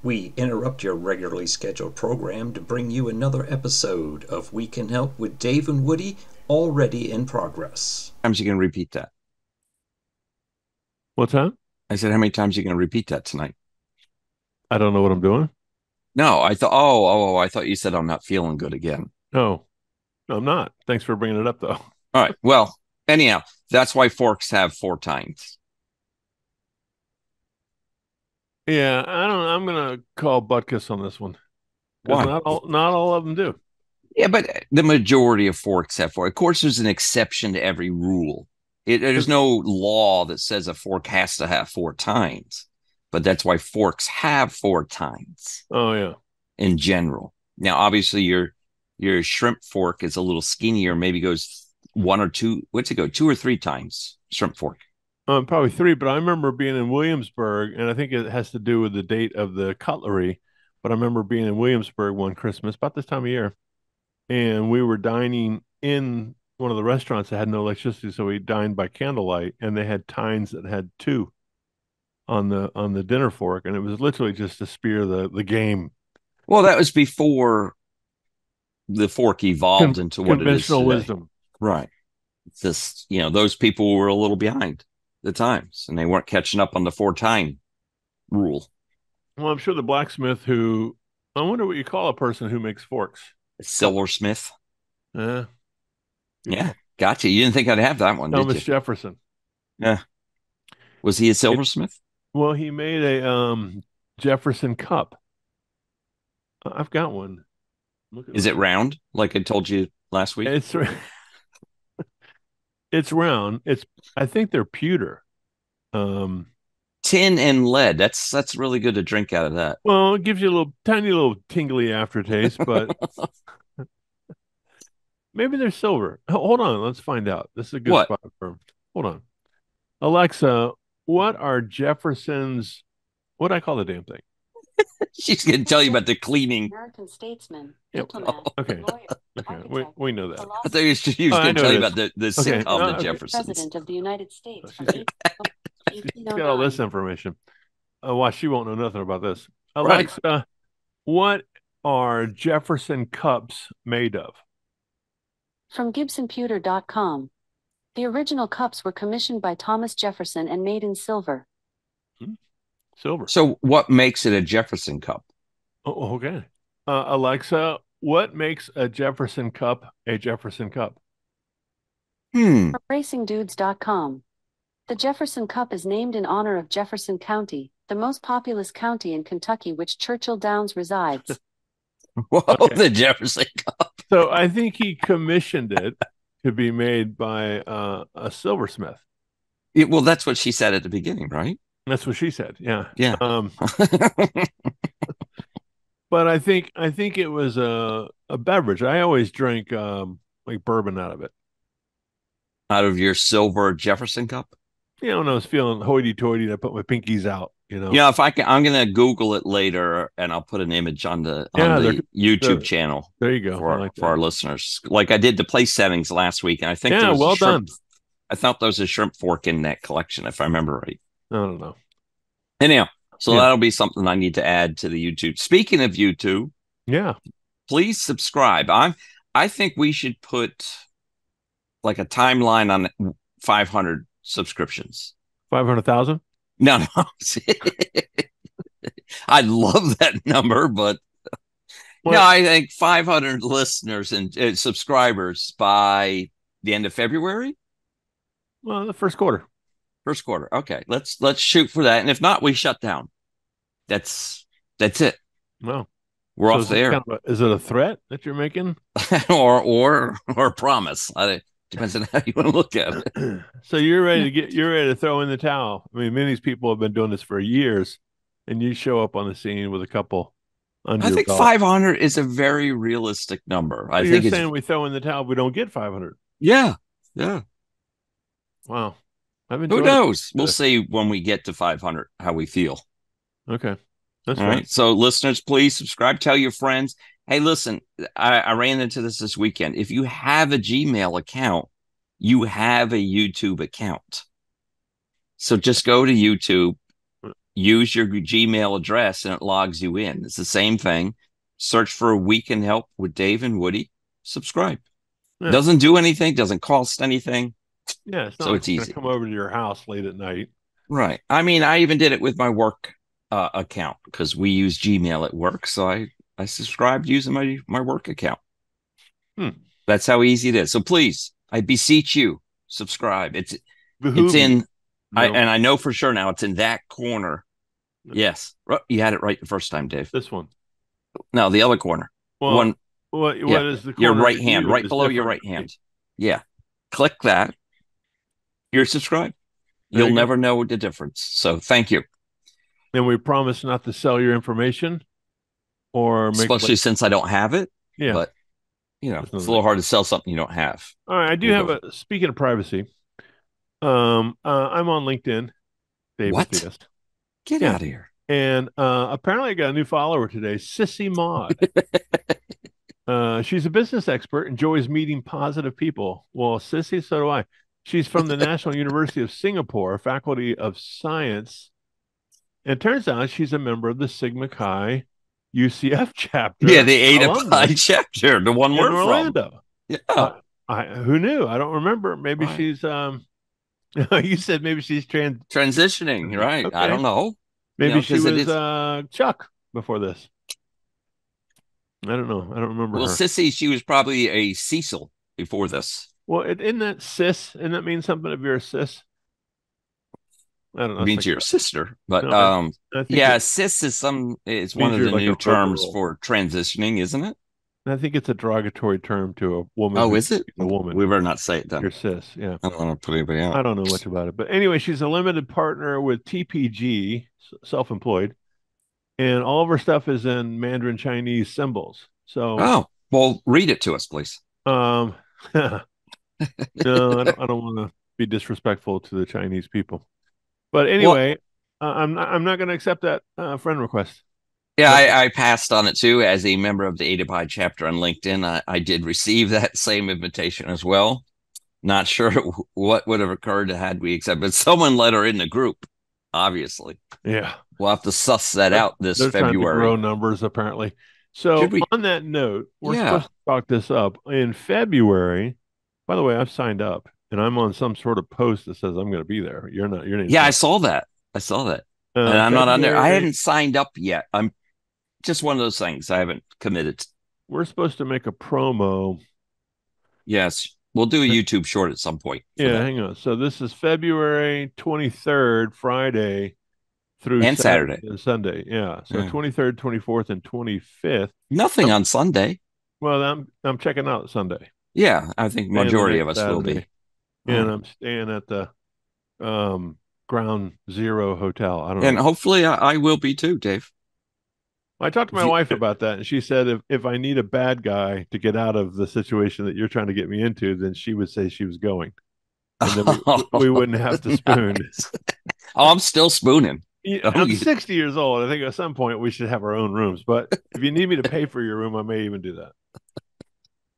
We interrupt your regularly scheduled program to bring you another episode of We Can Help with Dave and Woody, already in progress. How many times are you going to repeat that? What's that? I said, how many times are you going to repeat that tonight? I don't know what I'm doing. No, I thought you said I'm not feeling good again. No, I'm not. Thanks for bringing it up, though. All right. Well, anyhow, that's why forks have four tines. Yeah, I'm gonna call Butkus on this one. Why? Not all of them do. Yeah, but the majority of forks have four. Of course, there's an exception to every rule. There's no law that says a fork has to have four tines, but that's why forks have four tines. Oh yeah. In general. Now, obviously, your shrimp fork is a little skinnier. Maybe goes one or two. What's it go? 2 or 3 times shrimp fork. Probably 3, but I remember being in Williamsburg, and I think it has to do with the date of the cutlery. But I remember being in Williamsburg one Christmas, about this time of year, and we were dining in one of the restaurants that had no electricity, so we dined by candlelight, and they had tines that had 2 on the dinner fork, and it was literally just to spear the game. Well, that was before the fork evolved into what it is conventional today. wisdom, right? Just those people were a little behind the times, and they weren't catching up on the 4-time rule. Well, I'm sure the blacksmith I wonder what you call a person who makes forks. Silversmith. Yeah, Gotcha. You didn't think I'd have that one, Thomas did you? Jefferson. Yeah. Was he a silversmith? Well, he made a Jefferson cup. I've got one. Is it round, like I told you last week? It's round. I think they're pewter. Tin and lead. That's really good to drink out of that. Well, it gives you a tiny little tingly aftertaste, but maybe they're silver. Hold on, let's find out. This is a good spot for them. Hold on. Alexa, what are Jefferson's, what do I call the damn thing? She's going to tell you about the cleaning. American statesman, diplomat, okay. Lawyer, we know that. I thought she was going to tell you about the sitcom, The Jeffersons. President of the United States. She's got all this information. Well, she won't know nothing about this. Alexa, what are Jefferson cups made of? From GibsonPewter.com. The original cups were commissioned by Thomas Jefferson and made in silver. Silver. So what makes it a Jefferson cup? Oh, okay. Alexa, what makes a Jefferson cup a Jefferson cup? From RacingDudes.com. The Jefferson Cup is named in honor of Jefferson County, the most populous county in Kentucky, which Churchill Downs resides. Whoa, okay. The Jefferson Cup. So I think he commissioned it to be made by a silversmith. Well, that's what she said at the beginning, right? That's what she said. Yeah. Yeah. But I think it was a beverage. I always drink like bourbon out of it. Out of your silver Jefferson cup? When I was feeling hoity-toity, I put my pinkies out. Yeah, if I can, I'm going to Google it later, and I'll put an image on the YouTube channel. There you go. For our listeners, like I did the place settings last week, and I think well done. I thought there was a shrimp fork in that collection, if I remember right. I don't know. Anyhow, so that'll be something I need to add to the YouTube. Speaking of YouTube, please subscribe. I think we should put like a timeline on 500 subscriptions. 500,000? No. I love that number, but no, I think 500 listeners and subscribers by the end of February. Well, the first quarter. First quarter. Okay, let's shoot for that, and if not, we shut down. That's it. Well, we're off the air. Is it a threat that you're making, or a promise? Depends on how you want to look at it. So you're ready to throw in the towel. I mean, many of these people have been doing this for years, and you show up on the scene with a couple under I your think belt. 500 is a very realistic number. So you're saying we throw in the towel, we don't get 500. Yeah. Wow. Who knows? We'll see when we get to 500 how we feel. Okay. That's all right. So listeners, please subscribe. Tell your friends. Hey, listen, I ran into this weekend. If you have a Gmail account, you have a YouTube account. So just go to YouTube, use your Gmail address and it logs you in. It's the same thing. Search for We Can Help with Dave and Woody. Subscribe. Yeah. Doesn't do anything. Doesn't cost anything. Yeah, it's not like it's easy. Come over to your house late at night. Right. I mean, I even did it with my work account because we use Gmail at work. So I subscribed using my work account. That's how easy it is. So please, I beseech you, subscribe. It's in, and I know for sure now it's in that corner. No. Yes. You had it right the first time, Dave. This one. No, the other corner. Well, what is the corner? Your right hand, right below your right hand. Yeah. Click that. You're subscribed. You'll never know the difference. So thank you. And we promise not to sell your information or make especially since I don't have it. Yeah. But it's a little hard to sell something you don't have. All right. I do have speaking of privacy, I'm on LinkedIn. Dave what? Matthias. Get out of here. And apparently I got a new follower today, Sissy Maud. She's a business expert, enjoys meeting positive people. Well, Sissy, so do I. She's from the National University of Singapore, Faculty of Science. And it turns out she's a member of the Sigma Chi UCF chapter. Yeah, the Ada Pi chapter, the one we're Orlando. From. Yeah. Who knew? I don't remember. Maybe she's you said maybe she's transitioning, right? Okay. I don't know. Maybe she was Chuck before this. I don't know. I don't remember. Well, Sissy, she was probably a Cecil before this. Well, isn't that cis? Doesn't that mean something if you're a cis? I don't know. It means you're a sister, but no, cis is it's one of the new terms for transitioning, isn't it? I think it's a derogatory term to a woman. Oh, is it? A woman. We better not say it then. You're cis, yeah. I don't want to put anybody out. I don't know much about it. But anyway, she's a limited partner with TPG, self-employed. And all of her stuff is in Mandarin Chinese symbols. So well, read it to us, please. No, I don't want to be disrespectful to the Chinese people. But anyway, I'm not going to accept that friend request. Yeah, I passed on it too. As a member of the Ada Pi chapter on LinkedIn, I did receive that same invitation as well. Not sure what would have occurred had we accepted, but someone let her in the group, obviously. Yeah. We'll have to suss that out this February. Trying to grow numbers, apparently. So on that note, we're supposed to talk this up. In February, by the way, I've signed up, and I'm on some sort of post that says I'm going to be there. You're not. Your name. Yeah, I saw that. And I'm not on there. I haven't signed up yet. I'm just one of those things I haven't committed. We're supposed to make a promo. Yes, we'll do a YouTube short at some point. Yeah, hang on. So this is February 23rd, Friday through and Saturday and Sunday. Yeah. So 23rd, 24th, and 25th. Nothing on Sunday. Well, I'm checking out Sunday. Yeah, I think majority of us will be. And I'm staying at the Ground Zero Hotel. I don't know. And hopefully I will be too, Dave. I talked to my wife about that, and she said if I need a bad guy to get out of the situation that you're trying to get me into, then she would say she was going. And then we wouldn't have to spoon. I'm still spooning. I'm 60 years old. I think at some point we should have our own rooms. But if you need me to pay for your room, I may even do that.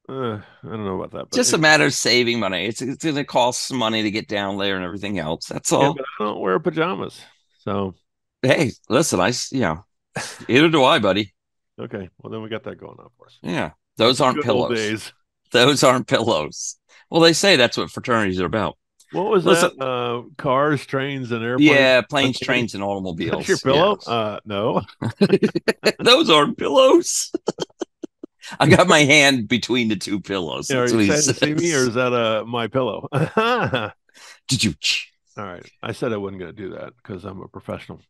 I don't know about that. But just a matter of saving money. It's going to cost some money to get down there and everything else. That's all. Yeah, but I don't wear pajamas. So, hey, listen, either do I, buddy. Okay. Well, then we got that going on for us. Yeah. Those aren't pillows. Those aren't pillows. Well, they say that's what fraternities are about. What was that? Cars, trains, and airplanes? Yeah, planes, trains, and automobiles. That's your pillow? Yes. No. Those aren't pillows. I got my hand between the two pillows. Yeah, are you excited to see me, or is that my pillow? Did you? All right. I said I wasn't going to do that because I'm a professional.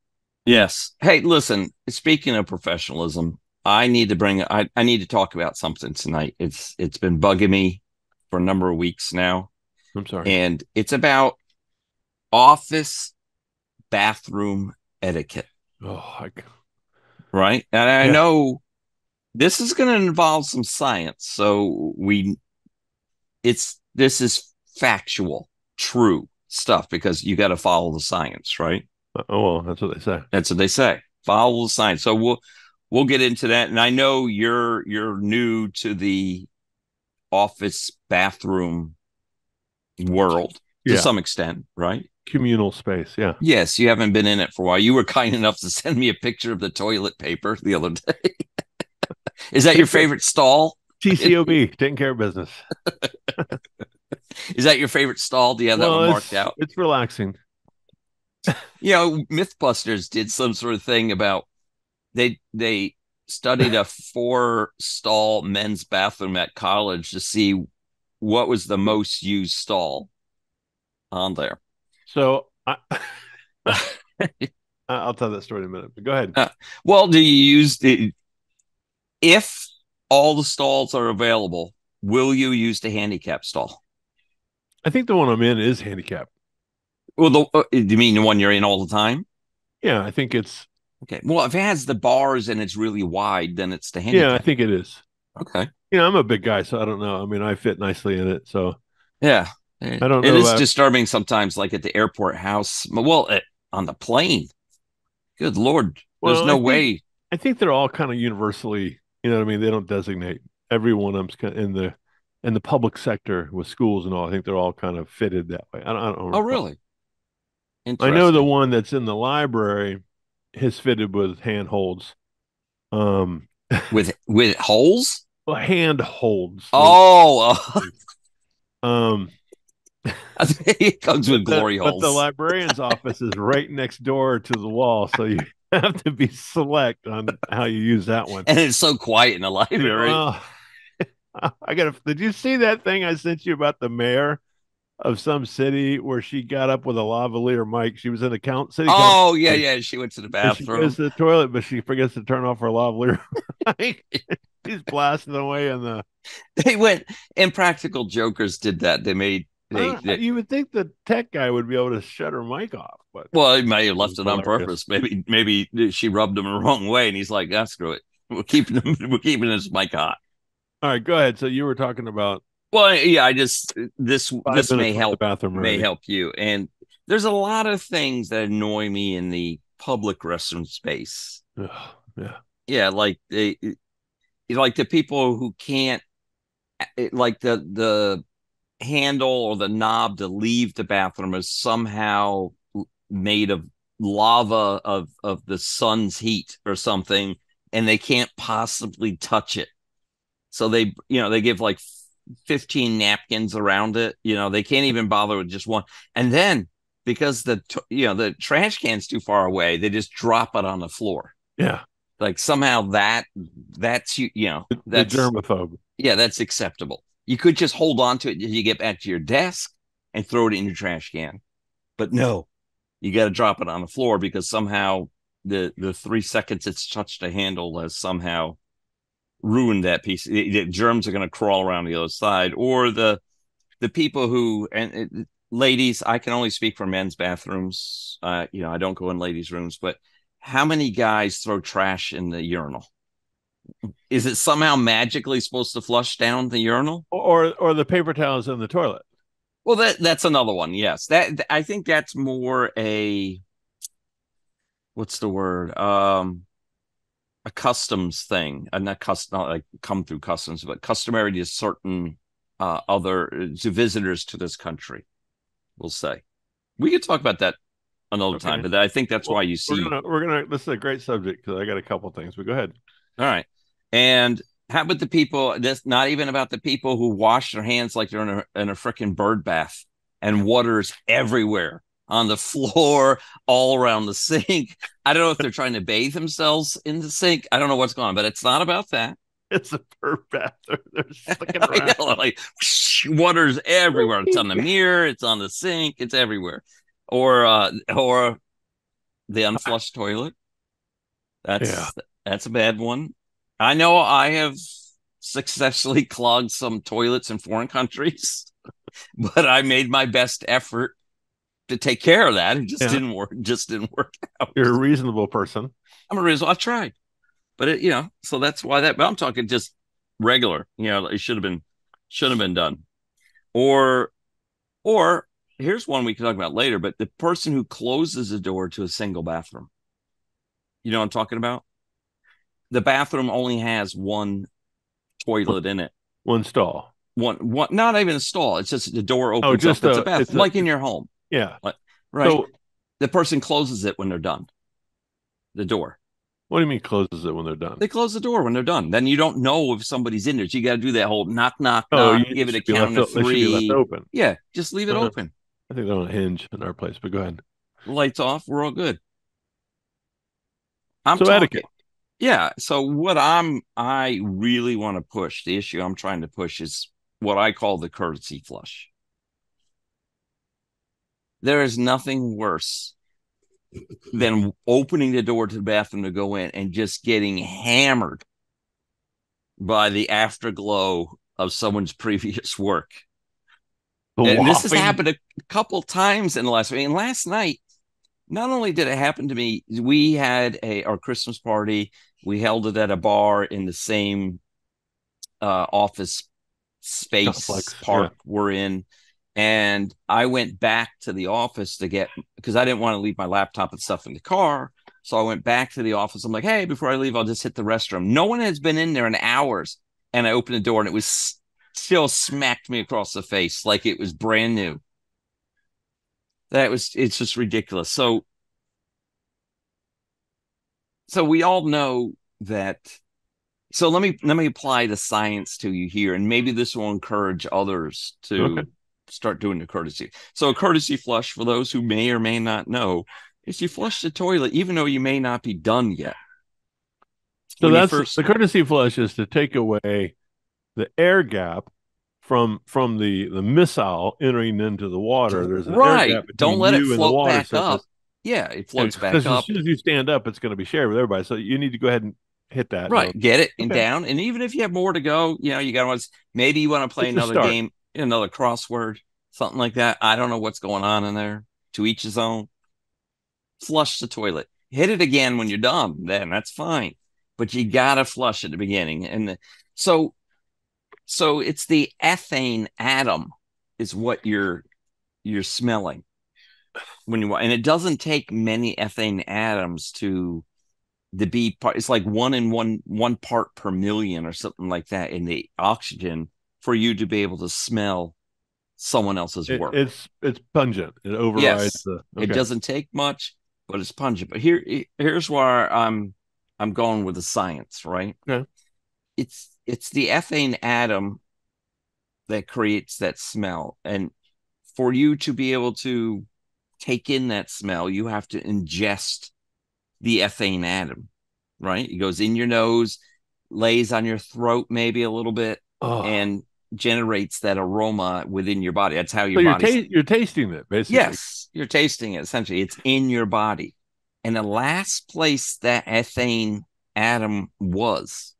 Yes. Hey, listen, speaking of professionalism, I need to talk about something tonight. It's been bugging me for a number of weeks now. I'm sorry. And it's about office bathroom etiquette. Right? And I know this is going to involve some science. So this is factual, true stuff because you got to follow the science, right? Well, that's what they say. That's what they say. Follow the science. So we'll get into that. And I know you're new to the office bathroom world to some extent, right? communal space. Yeah. Yes, you haven't been in it for a while. You were kind enough to send me a picture of the toilet paper the other day. Is that your favorite stall? TCOB, taking care of business. Is that your favorite stall? Do you have that one marked out? It's relaxing. Mythbusters did some sort of thing about they studied a 4-stall men's bathroom at college to see what was the most used stall on there. So I'll tell that story in a minute, but go ahead. Well, do you use if all the stalls are available, will you use the handicap stall? I think the one I'm in is handicapped. Well, do you mean the one you're in all the time? Yeah, I think it's okay. Well, if it has the bars and it's really wide, then it's the handicap. Yeah, I think it is. Okay. I'm a big guy, so I don't know. I mean, I fit nicely in it, so yeah. I don't know. It is disturbing sometimes, like at the airport house. Well, on the plane. Good Lord. There's no way. I think they're all kind of universally, you know what I mean? They don't designate. Every one of them's in the public sector with schools and all. I think they're all kind of fitted that way. I don't Oh, really? I know the one that's in the library is fitted with handholds. With holes? Well, handholds. Oh. It comes with glory holes. But the librarian's office is right next door to the wall, so you have to be select on how you use that one. And it's so quiet in the library. Did you see that thing I sent you about the mayor of some city where she got up with a lavalier mic? She was in the city. Oh, yeah. She went to the bathroom. She goes to the toilet, but she forgets to turn off her lavalier mic. She's blasting away in the. They went. Impractical Jokers did that. They made. You would think the tech guy would be able to shut her mic off, but he may have left it on purpose. Maybe she rubbed him the wrong way, and he's like, screw it. We're keeping this mic hot. All right, go ahead. So you were talking about. Well, yeah, this may help. May help you. And there's a lot of things that annoy me in the public restroom space. Yeah, like the people who can't, like the handle or the knob to leave the bathroom is somehow made of lava of the sun's heat or something, and they can't possibly touch it. So they give like 15 napkins around it. They can't even bother with just one. And then because the trash can's too far away, they just drop it on the floor. Yeah. Like somehow that's that's germaphobe. Yeah, that's acceptable. You could just hold on to it until you get back to your desk and throw it in your trash can. But no, you got to drop it on the floor because somehow the 3 seconds it's touched a handle has somehow ruined that piece. The germs are going to crawl around the other side. Or the people who, ladies, I can only speak for men's bathrooms. I don't go in ladies' rooms, but how many guys throw trash in the urinal? Is it somehow magically supposed to flush down the urinal? Or the paper towels in the toilet? Well, that's another one. Yes, I think that's more a, what's the word? A customs thing, not like come through customs, but customary to certain to visitors to this country. We'll say we could talk about that another time, but I think that's why you see. This is a great subject because I got a couple things. But go ahead. All right. And how about the people? That's not even about the people who wash their hands like they're in a freaking bird bath and water's everywhere on the floor, all around the sink. I don't know if they're trying to bathe themselves in the sink. I don't know what's going on, but it's not about that. It's a bird bath. They're slicking around. Like water's everywhere. It's on the mirror. It's on the sink. It's everywhere. Or the unflushed toilet. That's a bad one. I know I have successfully clogged some toilets in foreign countries, but I made my best effort to take care of that. It didn't work. Didn't work out. You're a reasonable person. I'm a reasonable. I tried, but so that's why that. But I'm talking just regular. It should have been done. Or here's one we can talk about later. But the person who closes the door to a single bathroom. You know what I'm talking about? The bathroom only has one toilet in it. One stall. One, not even a stall. It's just the door opens up. It's a bathroom, like in your home. Yeah. right? So, the person closes it when they're done. The door. What do you mean closes it when they're done? They close the door when they're done. Then you don't know if somebody's in there. So you got to do that whole knock, knock, give it a count of 3. They should be left open. Yeah, just leave it open. I think they're on a hinge in our place, but go ahead. Lights off. We're all good. Etiquette. Yeah. So what I really want to push, the issue I'm trying to push is what I call the courtesy flush. There is nothing worse than opening the door to the bathroom to go in and just getting hammered by the afterglow of someone's previous work. And this has happened a couple times in the last week. And last night, not only did it happen to me, we had our Christmas party. We held it at a bar in the same office space park we're in. And I went back to the office because I didn't want to leave my laptop and stuff in the car. So I went back to the office. I'm like, hey, before I leave, I'll just hit the restroom. No one has been in there in hours. And I opened the door and it was still smacked me across the face like it was brand new. It's just ridiculous. So we all know that. So let me apply the science to you here, and maybe this will encourage others to start doing the courtesy. So a courtesy flush, for those who may or may not know, is you flush the toilet even though you may not be done yet. So the courtesy flush is to take away the air gap from the missile entering into the water. There's an air gap between Don't let it float back surface. up. Yeah, it floats back up. As soon as you stand up, it's going to be shared with everybody. So you need to go ahead and hit that. Right, get it and down. And even if you have more to go, you got to maybe you want to play another game, another crossword, something like that. I don't know what's going on in there. To each his own. Flush the toilet. Hit it again when you're done. Then that's fine. But you got to flush at the beginning. And so it's the ethane atom is what you're smelling when you, and it doesn't take many ethane atoms to be part. It's like one part per million or something like that in the oxygen for you to be able to smell someone else's work. It's pungent. It overrides It doesn't take much, but it's pungent. But here's where I'm going with the science, right? Okay. It's the ethane atom that creates that smell. And for you to be able to take in that smell, you have to ingest the ethane atom, right? It goes in your nose, lays on your throat maybe a little bit, and generates that aroma within your body. That's how your body. You're tasting it, basically. Yes, you're tasting it, essentially. It's in your body. And the last place that ethane atom was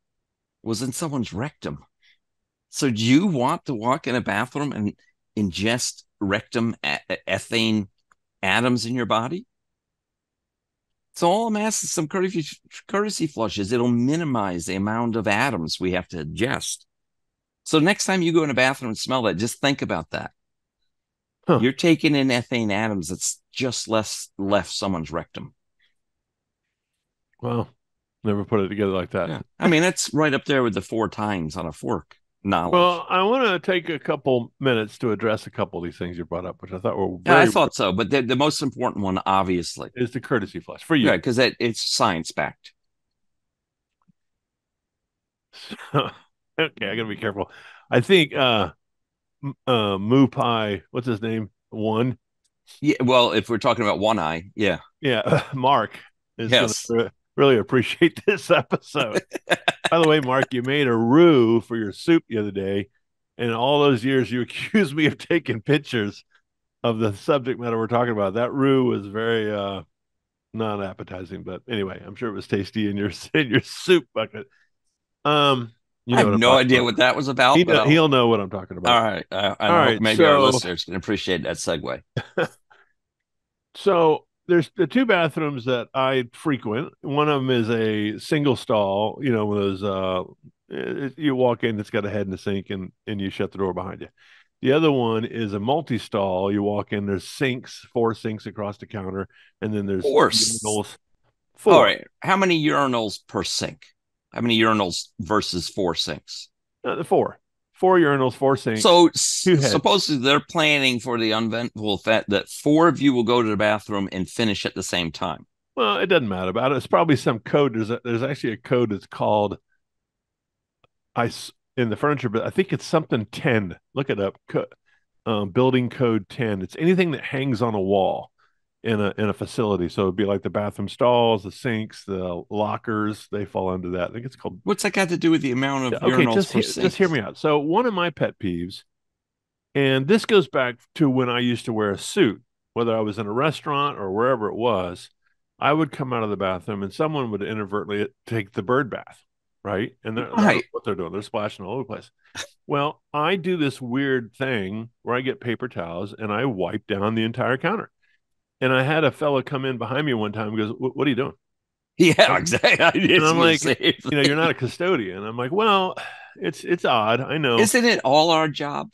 in someone's rectum. So do you want to walk in a bathroom and ingest rectum ethane atoms in your body? So all I'm asking some courtesy flushes. It'll minimize the amount of atoms we have to ingest. So next time you go in a bathroom and smell that, just think about that. You're taking in ethane atoms that's just left someone's rectum. Wow. Never put it together like that. Yeah. I mean, that's right up there with the 4 times on a fork knowledge. Well, I want to take a couple minutes to address a couple of these things you brought up, which I thought were I thought so. But the most important one, obviously, is the courtesy flush for you. Yeah, because it's science-backed. Okay, I got to be careful. I think Moo Pie, what's his name? One. Yeah, well, if we're talking about One Eye, yeah. Yeah, Mark is going to really appreciate this episode. By the way, Mark, you made a roux for your soup the other day, and all those years you accused me of taking pictures of the subject matter we're talking about. That roux was very non-appetizing, but anyway, I'm sure it was tasty in your soup bucket. I have no idea what that was about. He'll know what I'm talking about. All right. All right. Maybe our listeners can appreciate that segue. So there's the 2 bathrooms that I frequent. One of them is a single stall, one of those, you walk in, it's got a head in the sink and you shut the door behind you. The other one is a multi-stall. You walk in, there's 4 sinks across the counter, and then there's urinals. 4. All right. How many urinals per sink? How many urinals versus 4 sinks? 4. 4 urinals, 4 sinks. So supposedly they're planning for the uneventful fact that 4 of you will go to the bathroom and finish at the same time. Well, it doesn't matter about it. It's probably some code. There's actually a code that's called in the furniture, but I think it's something 10. Look it up. Building code 10. It's anything that hangs on a wall in a facility. So it'd be like the bathroom stalls, the sinks, the lockers. They fall under that. I think it's called. What's that got to do with the amount of urinals per sink? Just hear me out. So one of my pet peeves, and this goes back to when I used to wear a suit, whether I was in a restaurant or wherever it was. I would come out of the bathroom and someone would inadvertently take the bird bath, right? And they're what they're doing. They're splashing all over the place. Well, I do this weird thing where I get paper towels and I wipe down the entire counter. And I had a fella come in behind me one time and goes, "What are you doing?" Yeah, exactly. And I'm like, you're not a custodian. I'm like, well, it's odd. I know. Isn't it all our job?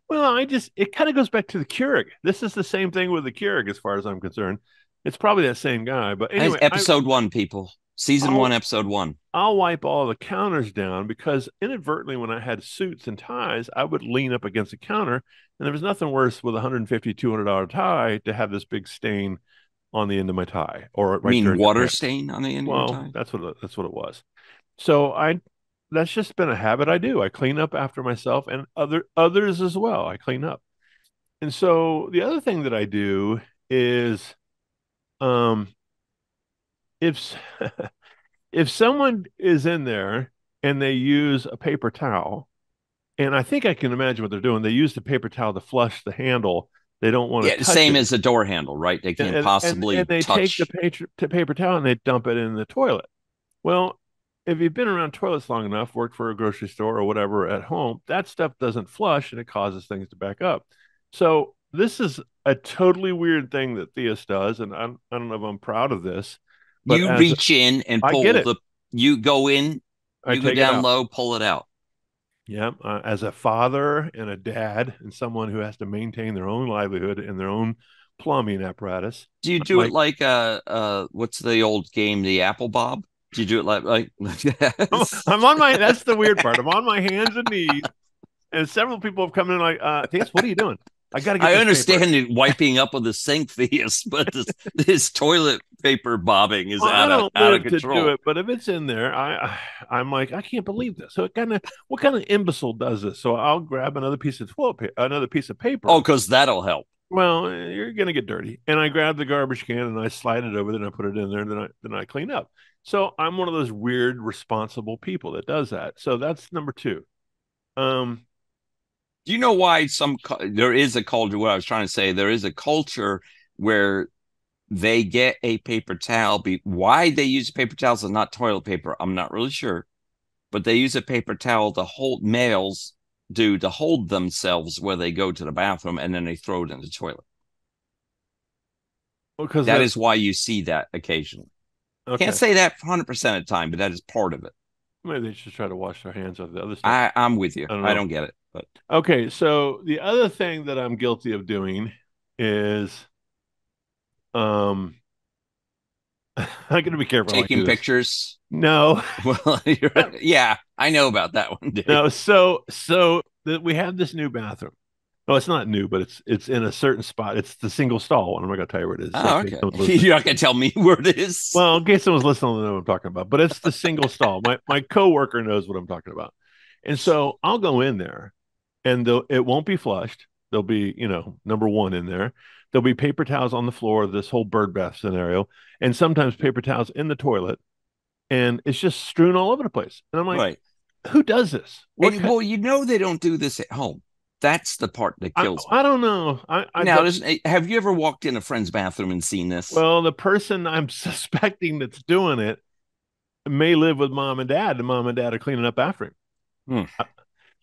Well, it kind of goes back to the Keurig. This is the same thing with the Keurig as far as I'm concerned. It's probably that same guy, but anyway. Episode 1, people. Season 1, episode 1. I'll wipe all the counters down because inadvertently when I had suits and ties, I would lean up against the counter, and there was nothing worse with a $150, $200 tie to have this big stain on the end of my tie. Or water stain on the end of your tie? That's what it was. So that's just been a habit I do. I clean up after myself and others as well. I clean up. And so the other thing that I do is if if someone is in there and they use a paper towel, and I think I can imagine what they're doing. They use the paper towel to flush the handle. They don't want to touch same it. as the door handle, right? They can't possibly and they touch. take the paper towel and they dump it in the toilet. Well, if you've been around toilets long enough, worked for a grocery store or whatever at home, that stuff doesn't flush and it causes things to back up. So this is a totally weird thing that Theus does, and I don't know if I'm proud of this. But you reach in and pull you go in, you go down low, pull it out. Yeah, as a father and a dad and someone who has to maintain their own livelihood and their own plumbing apparatus. Do you do it like what's the old game, the Apple Bob? Do you do it like I'm on my that's the weird part. I'm on my hands and knees, and several people have come in like, Theus, what are you doing? I understand it wiping up with the sink, Theus, but this toilet paper bobbing is out of control. To do it, but if it's in there, I'm like, I can't believe this. So what kind of imbecile does this? So I'll grab another piece of paper. Oh, because that'll help. Well, you're gonna get dirty, and I grab the garbage can and I slide it over there and I put it in there, and then I clean up. So I'm one of those weird, responsible people that does that. So that's number 2. Do you know why there is a culture? What I was trying to say, there is a culture where they get a paper towel. Why they use paper towels and not toilet paper, I'm not really sure. But they use a paper towel to hold to hold themselves where they go to the bathroom, and then they throw it in the toilet. Because that is why you see that occasionally. Okay. Can't say that 100% of the time, but that is part of it. Maybe they should try to wash their hands of the other stuff. I'm with you. I don't get it. But okay, so the other thing that I'm guilty of doing is I'm going to be careful. Taking pictures? No. Well, yeah, I know about that one. Dave. No, we have this new bathroom. No, it's not new, but it's in a certain spot. It's the single stall one. I'm not going to tell you where it is. Oh, okay. You're not going to tell me where it is? Well, in case someone's listening, they'll know what I'm talking about. But it's the single stall. My coworker knows what I'm talking about. And so I'll go in there, and it won't be flushed. There'll be, number 1 in there. There'll be paper towels on the floor, this whole bird bath scenario, and sometimes paper towels in the toilet. And it's just strewn all over the place. And I'm like, right. Who does this? Well, they don't do this at home. That's the part that kills me. I don't know. Have you ever walked in a friend's bathroom and seen this? Well, the person I'm suspecting that's doing it may live with mom and dad, and mom and dad are cleaning up after him.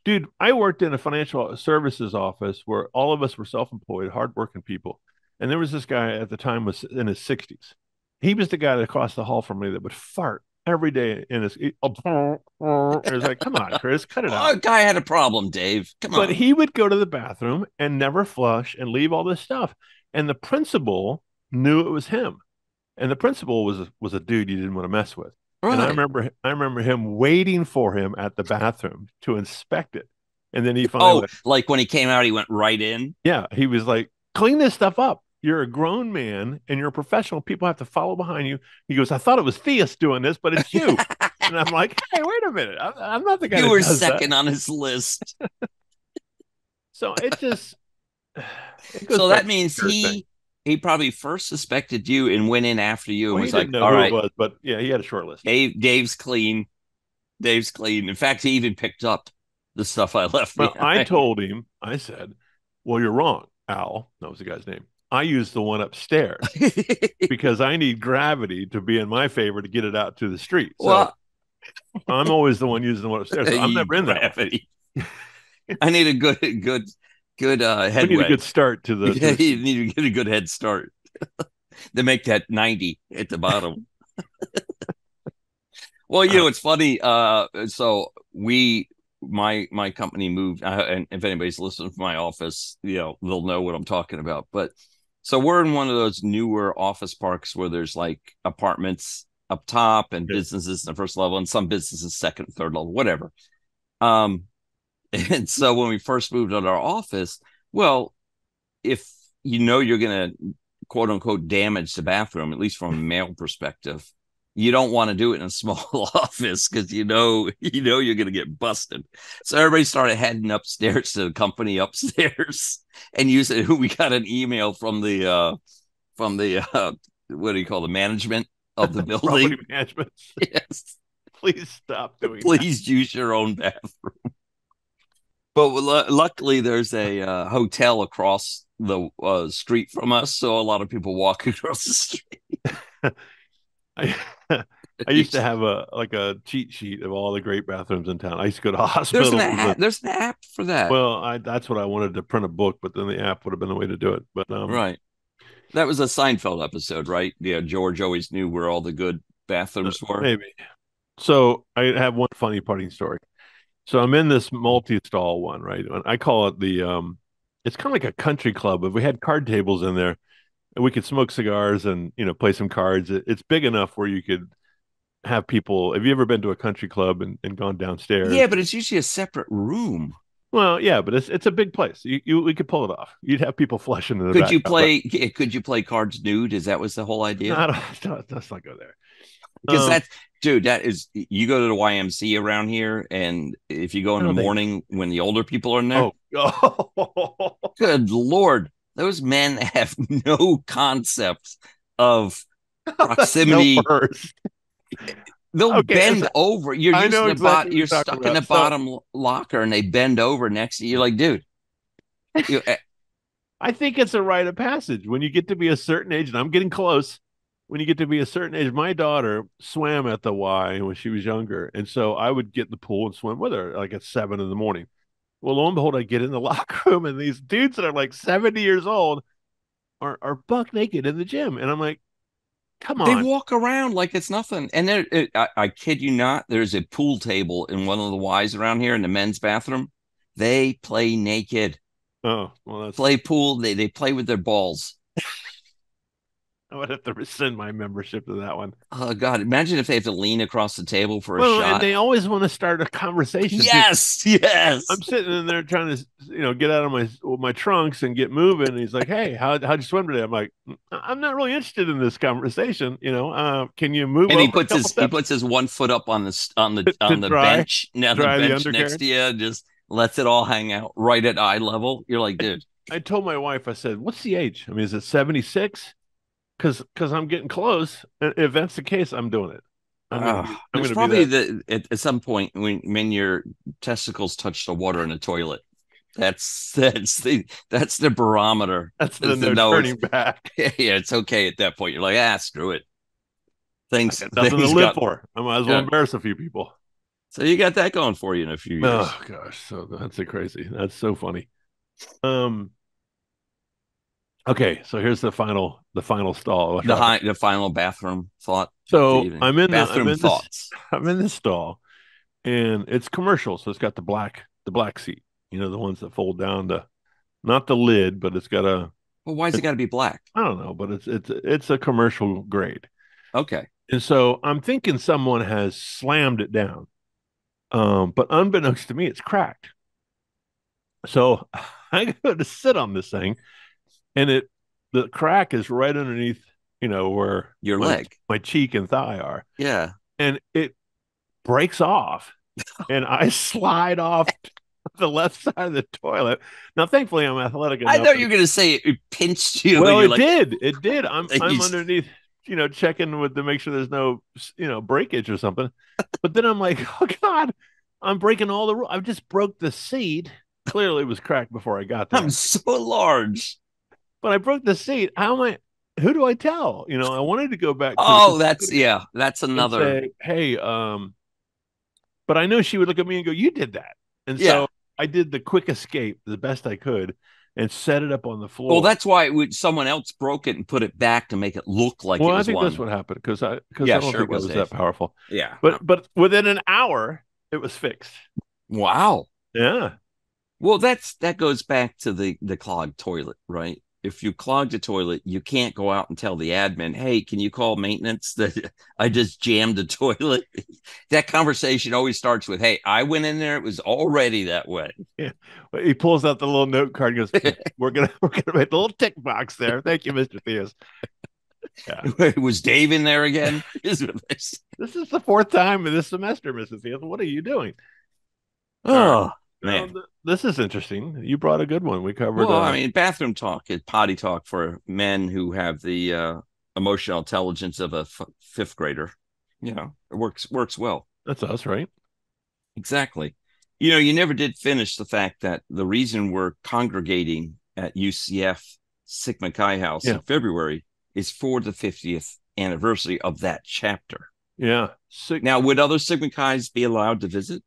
Dude, I worked in a financial services office where all of us were self-employed, hardworking people. And there was this guy at the time was in his 60s. He was the guy that across the hall from me that would fart every day in his. It was like, come on, Chris, cut it out. A guy had a problem, Dave. Come on. But he would go to the bathroom and never flush and leave all this stuff. And the principal knew it was him. And the principal was a dude you didn't want to mess with. Right. And I remember him waiting for him at the bathroom to inspect it. And then he finally, like when he came out, he went right in. Yeah, he was like, clean this stuff up. You're a grown man and you're a professional. People have to follow behind you. He goes, I thought it was Theus doing this, but it's you. And I'm like, hey, wait a minute. I'm not the guy. You were second on his list. So it just. So that means he probably first suspected you and went in after you and was like, all right. It was, but yeah, he had a short list. Dave's clean. Dave's clean. In fact, he even picked up the stuff I left behind. I told him, I said, well, you're wrong, Al. That was the guy's name. I used the one upstairs because I need gravity to be in my favor to get it out to the street. So well, I'm always the one using the one upstairs. So I'm never in gravity. I need a good headway. I need a good start to the. You need to get a good head start. They make that 90 at the bottom. Well, you know, it's funny. So my company moved, and if anybody's listening from my office, you know, they'll know what I'm talking about. But so we're in one of those newer office parks where there's like apartments up top and businesses in the first level and some businesses second, third level, whatever. And so when we first moved on our office, well, if you know you're going to quote unquote damage the bathroom, at least from a male perspective, you don't want to do it in a small office because you know you're going to get busted. So everybody started heading upstairs to the company upstairs, and we got an email from the what do you call the management of the building? Property management. Yes. Please stop doing. Please use your own bathroom. But luckily, there's a hotel across the street from us, so a lot of people walk across the street. I used to have a cheat sheet of all the great bathrooms in town. I used to go to hospitals. There's an app for that. Well, that's what I wanted, to print a book, but then the app would have been the way to do it. But right, that was a Seinfeld episode, right? Yeah, George always knew where all the good bathrooms were. Maybe. So I have one funny parting story. So I'm in this multi-stall one, right? I call it it's kind of like a country club. If we had card tables in there, we could smoke cigars and, play some cards. It's big enough where you could have people. Have you ever been to a country club and gone downstairs? Yeah, but it's usually a separate room. Well, yeah, but it's a big place. We could pull it off. You'd have people flushing in the back. Could you play cards nude? Is that was the whole idea? Let's not go there. Because you go to the YMCA around here, and if you go in the morning when the older people are in there, good Lord, those men have no concept of proximity. They'll bend over. You're stuck in the bottom locker, and they bend over next to you. You're like, dude. I think it's a rite of passage when you get to be a certain age, and I'm getting close. When you get to be a certain age, my daughter swam at the Y when she was younger. And so I would get in the pool and swim with her like at 7 a.m. Well, lo and behold, I get in the locker room and these dudes that are like 70 years old are buck naked in the gym. And I'm like, come on. They walk around like it's nothing. And I kid you not, there's a pool table in one of the Ys around here in the men's bathroom. They play naked. Oh, well, play pool. They play with their balls. I would have to rescind my membership to that one. Oh God! Imagine if they have to lean across the table for a shot. And they always want to start a conversation. Yes. I'm sitting in there trying to, get out of my trunks and get moving. And he's like, "Hey, how'd you swim today?" I'm like, "I'm not really interested in this conversation. Can you move?" And he puts his 1 foot up on the bench. Now the bench next to you, just lets it all hang out right at eye level. You're like, dude. I told my wife, I said, "What's the age? I mean, is it 76?" Because I'm getting close. If that's the case, I'm doing it. There's probably at some point when your testicles touch the water in the toilet. That's the barometer. That's the turning back. Yeah, it's okay at that point. You're like, screw it. Things nothing to live for. I might as well embarrass a few people. So you got that going for you in a few years. Oh gosh, so that's crazy. That's so funny. Okay, so here's the final stall. The final bathroom thought. So I'm in thoughts. I'm in this stall, and it's commercial, so it's got the black seat. The ones that fold down not the lid, but it's got a. Well, why's it got to be black? I don't know, but it's a commercial grade. Okay. And so I'm thinking someone has slammed it down, but unbeknownst to me, it's cracked. So I go to sit on this thing, and the crack is right underneath, where your leg, my cheek and thigh are. Yeah. And it breaks off, and I slide off the left side of the toilet. Now, thankfully, I'm athletic enough. I know you're going to say it pinched you. Well, did. It did. I'm underneath, checking to make sure there's no, breakage or something. But then I'm like, oh God, I'm breaking all the rules. I just broke the seat. Clearly, it was cracked before I got there. I'm so large. But I broke the seat. Who do I tell? I wanted to go back. That's another. Say, hey, but I know she would look at me and go, "You did that," and so I did the quick escape the best I could and set it up on the floor. Well, that's why someone else broke it and put it back to make it look like it was. Well, I think that's what happened because I don't think it was that powerful. Yeah, but within an hour, it was fixed. Wow. Yeah. Well, that goes back to the clogged toilet, right? If you clog the toilet, you can't go out and tell the admin, hey, can you call maintenance that I just jammed the toilet? That conversation always starts with, hey, I went in there. It was already that way. Yeah. Well, he pulls out the little note card and goes, we're gonna make a little tick box there. Thank you, Mr. Theus. Yeah. Was Dave in there again? This is the fourth time in this semester, Mrs. Theus. What are you doing? Oh, man. This is interesting. You brought a good one. We covered. Well, bathroom talk is potty talk for men who have the emotional intelligence of a fifth grader. It works well. That's us, right? Exactly. You never did finish the fact that the reason we're congregating at UCF Sigma Chi House in February is for the 50th anniversary of that chapter. Yeah. Now, would other Sigma Chi's be allowed to visit?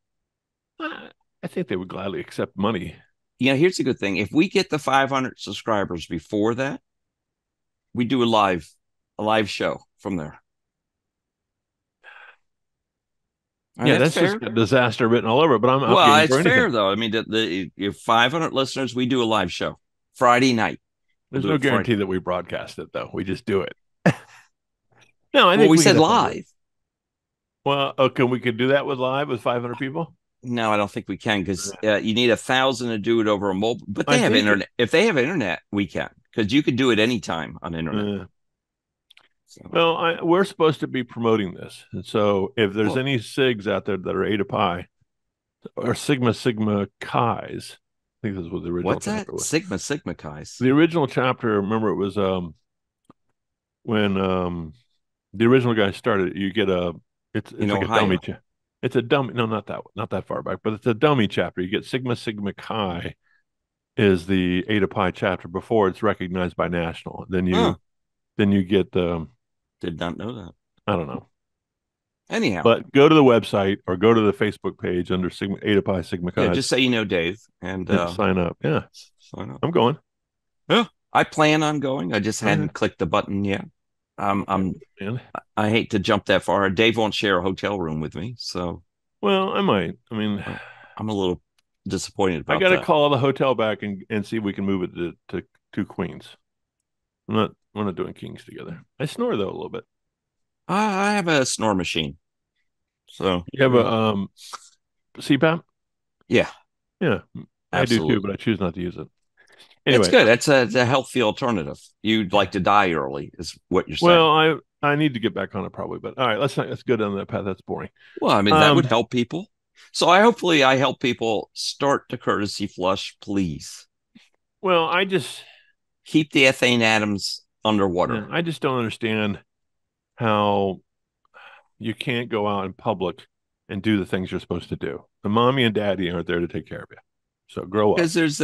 I think they would gladly accept money. Here's a good thing. If we get the 500 subscribers before that, we do a live show from there. That's just a disaster written all over. But it's fair though. If 500 listeners, we do a live show Friday night. There's no guarantee that we broadcast it though. We just do it. No, I think we said live. Well, we could do that with 500 people. No, I don't think we can because you need 1,000 to do it over a mobile. But they have internet. If they have internet, we can because you can do it anytime on internet. Well, we're supposed to be promoting this, and so if there's any SIGs out there that are Eta Pi or Sigma Chi's, I think this was the original. What's that? Sigma Chi's. The original chapter. Remember, it was when the original guy started. You get it's like a dummy. It's a dummy. No, not that far back, but it's a dummy chapter. You get Sigma Chi is the Eta Pi chapter before it's recognized by national. Then you get the. Did not know that. I don't know. Anyhow, but go to the website or go to the Facebook page under Eta Pi Sigma Chi. Yeah, just say Dave and sign up. Yeah, sign up. I'm going. Yeah, I plan on going. I just hadn't clicked the button yet. I hate to jump that far. Dave won't share a hotel room with me, so. Well, I might. I'm a little disappointed about that. I got to call the hotel back and see if we can move it to Queens. We're not doing Kings together. I snore though a little bit. I have a snore machine. So you have a CPAP? Yeah. Yeah. Absolutely. I do too, but I choose not to use it. Anyway, it's good. It's a healthy alternative. You'd like to die early, is what you're saying. Well, I need to get back on it probably, but all right, let's go down that path. That's boring. Well, that would help people. So hopefully I help people start the courtesy flush, please. Well, I just keep the ethane atoms underwater. Yeah, I just don't understand how you can't go out in public and do the things you're supposed to do. The mommy and daddy aren't there to take care of you. So grow up. Because there's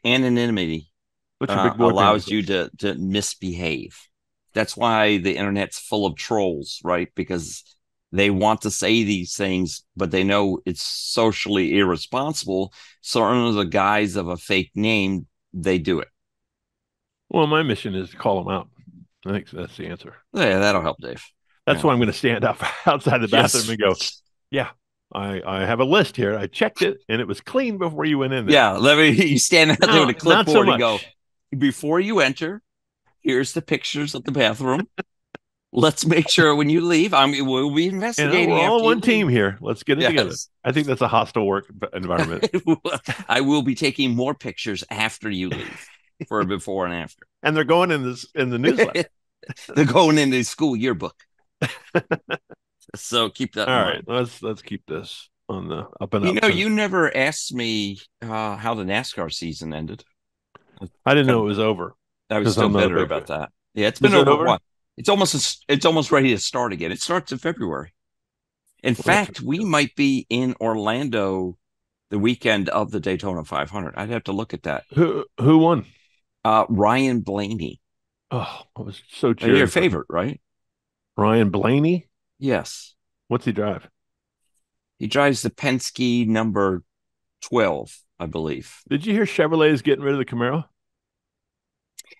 anonymity allows you to misbehave. That's why the internet's full of trolls, right? Because they want to say these things, but they know it's socially irresponsible. So under the guise of a fake name, they do it. Well, my mission is to call them out. I think that's the answer. Yeah, that'll help, Dave. That's why I'm going to stand up outside the bathroom and go, yeah, I have a list here. I checked it, and it was clean before you went in there. Yeah, you stand out there with a clipboard and go, before you enter, here's the pictures of the bathroom. Let's make sure when you leave, we'll be investigating. We're all one leave. team here. Let's get it together. I think that's a hostile work environment. I will be taking more pictures after you leave for a before and after. And they're going in the newsletter. They're going in the school yearbook. So keep that. All right, let's keep this on the up and up. You never asked me how the NASCAR season ended. I didn't know it was over. I was still bitter about that. Yeah, it's been over what? It's almost ready to start again. It starts in February. In fact, we might be in Orlando the weekend of the Daytona 500. I'd have to look at that. Who won? Ryan Blaney. Oh, I was so cheering. Your favorite, right? Ryan Blaney? Yes. What's he drive? He drives the Penske number 12, I believe. Did you hear Chevrolet is getting rid of the Camaro?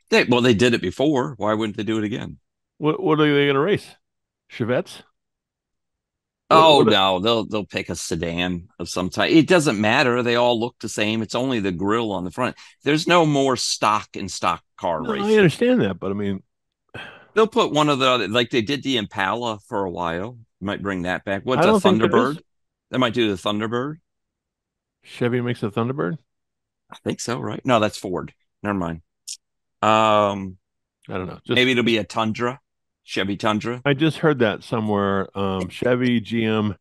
They did it before. Why wouldn't they do it again? What are they going to race? Chevettes? No, they'll pick a sedan of some type. It doesn't matter. They all look the same. It's only the grill on the front. There's no more stock car racing. I understand that, but I mean, they'll put one of the other, like they did the Impala for a while. Might bring that back. What's a Thunderbird? They might do the Thunderbird. Chevy makes a Thunderbird? I think so, right? No, that's Ford. Never mind. I don't know. Maybe it'll be a Tundra. Chevy Tundra. I just heard that somewhere. Chevy, GM,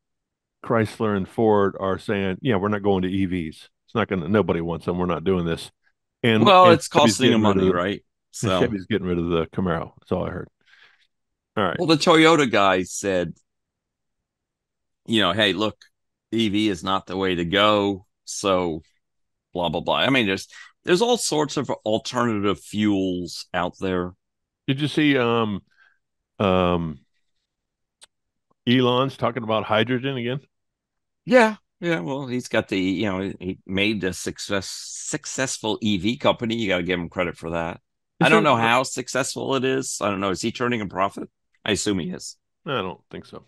Chrysler, and Ford are saying, "Yeah, we're not going to EVs. It's not going to. Nobody wants them. We're not doing this." And it's costing them money, right? So Chevy's getting rid of the Camaro. That's all I heard. All right. Well, the Toyota guy said, hey, look, EV is not the way to go. So, blah blah blah. I mean, there's all sorts of alternative fuels out there. Did you see Elon's talking about hydrogen again? Yeah. Well, he's got he made a successful EV company. You got to give him credit for that. I don't know how successful it is. I don't know. Is he turning a profit? I assume he is. I don't think so.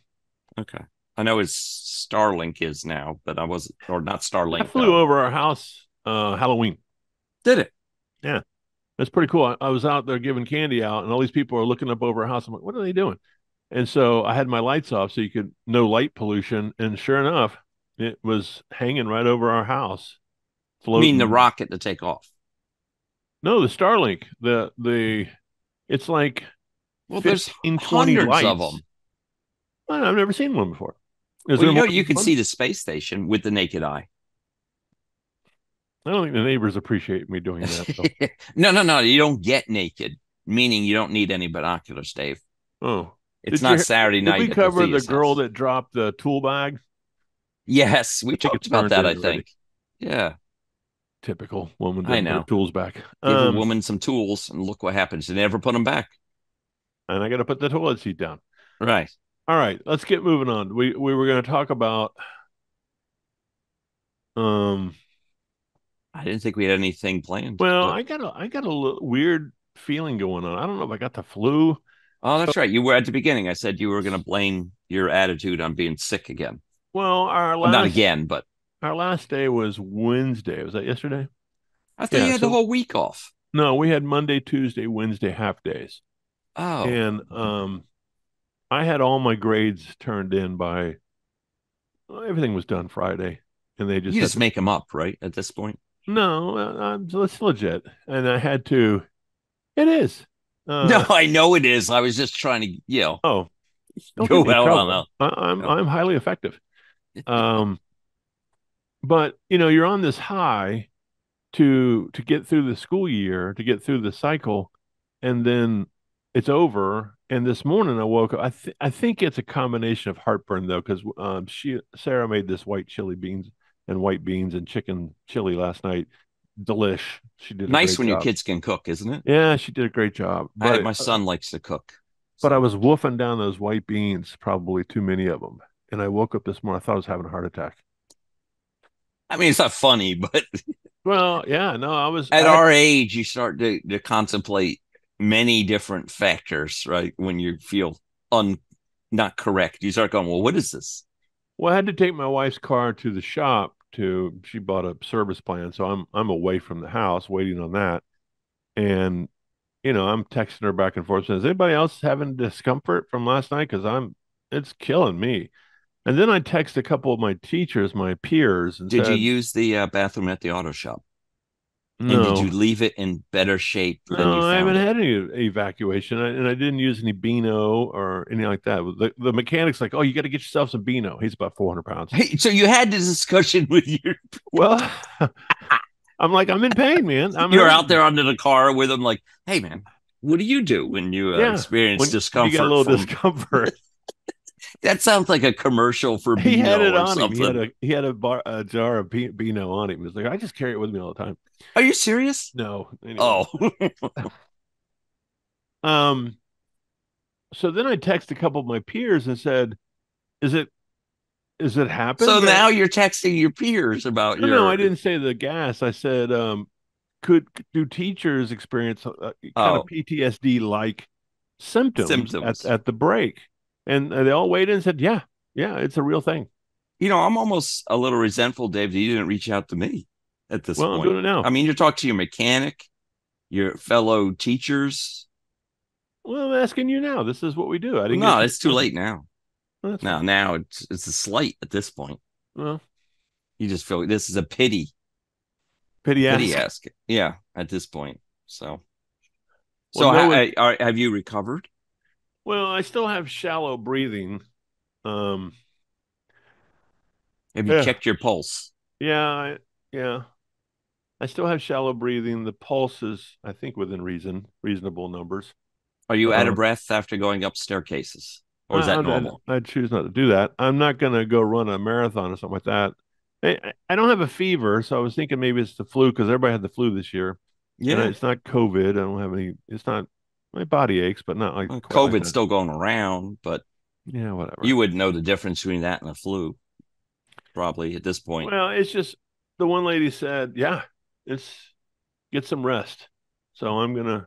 Okay. I know his Starlink is now, but not Starlink. I flew over our house Halloween. Did it? Yeah. That's pretty cool. I was out there giving candy out, and all these people are looking up over our house. I'm like, what are they doing? And so I had my lights off so you could no light pollution. And sure enough, it was hanging right over our house. Floating. You mean the rocket to take off? No, the Starlink. It's like there's 20 lights of them. I've never seen one before. You can see the space station with the naked eye. I don't think the neighbors appreciate me doing that. No. You don't get naked, meaning you don't need any binoculars, Dave. Oh. It's not Saturday night. Did we cover the girl that dropped the tool bag? Yes, we talked about that, I think. Yeah. Typical woman didn't put her tools back. Give a woman some tools, and look what happens. They never put them back. And I got to put the toilet seat down. Right. All right, let's get moving on. We were going to talk about I didn't think we had anything planned. Well, I got a little weird feeling going on. I don't know if I got the flu. Oh, that's right. You were at the beginning. I said you were going to blame your attitude on being sick again. Well, not again, but our last day was Wednesday. Was that yesterday? I thought you had the whole week off. No, we had Monday, Tuesday, Wednesday half days. Oh. And I had all my grades turned in by everything was done Friday, and they just make them up, right? At this point. No, it's legit, and I had to. It is. No, I know it is. I was just trying to, Oh, go well. I'm highly effective. But you're on this high to get through the school year, to get through the cycle, and then it's over. And this morning I woke up. I think it's a combination of heartburn though, because Sarah made this white chili beans and white beans and chicken chili last night. Delish. She did nice when your kids can cook, isn't it? Yeah, she did a great job. But my son likes to cook. But I was woofing down those white beans, probably too many of them. And I woke up this morning, I thought I was having a heart attack. I mean, it's not funny, but well, yeah, no, our age, you start to contemplate many different factors, right? When you feel not correct, you start going, well, what is this? Well, I had to take my wife's car to the shop she bought a service plan. So I'm away from the house waiting on that. And I'm texting her back and forth saying, is anybody else having discomfort from last night? Because it's killing me. And then I text a couple of my teachers, my peers, and Did you said, use the bathroom at the auto shop? And did you no, leave it in better shape than you I haven't found it? had any evacuation, and I didn't use any Beano or anything like that. The mechanic's like, oh, you got to get yourself some Beano. He's about 400 pounds. Hey, so you had this discussion with your. Well, I'm like, I'm in pain, man. You're out there under the car with him, like, hey, man, what do you do when you experience discomfort? You got a little discomfort. That sounds like a commercial for Beano. He had it on something. him. He had a jar of Beano on him. He was like, I just carry it with me all the time. Are you serious? No. Anyway. Oh. So then I texted a couple of my peers and said, Is it happened? So now you're texting your peers about No, I didn't say the gas. I said, do teachers experience kind of PTSD like symptoms at the break? And they all weighed in and said, yeah, it's a real thing. I'm almost a little resentful, Dave, that you didn't reach out to me at this point. I'm doing it now. I mean, you're talking to your mechanic, your fellow teachers. Well, I'm asking you now. This is what we do. It's too late now. Now it's a slight at this point. Well, you just feel this is a pity ask. Yeah, at this point. So have you recovered? Well, I still have shallow breathing. Have you checked your pulse? Yeah. I still have shallow breathing. The pulse is, I think, within reasonable numbers. Are you out of breath after going up staircases? Or is that normal? I choose not to do that. I'm not going to go run a marathon or something like that. I don't have a fever, so I was thinking maybe it's the flu because everybody had the flu this year. Yeah. And it's not COVID. I don't have any. It's not. My body aches, but not like COVID's still going around, but yeah, whatever. You wouldn't know the difference between that and the flu, probably at this point. Well, it's just the one lady said, "Yeah, get some rest." So I'm gonna,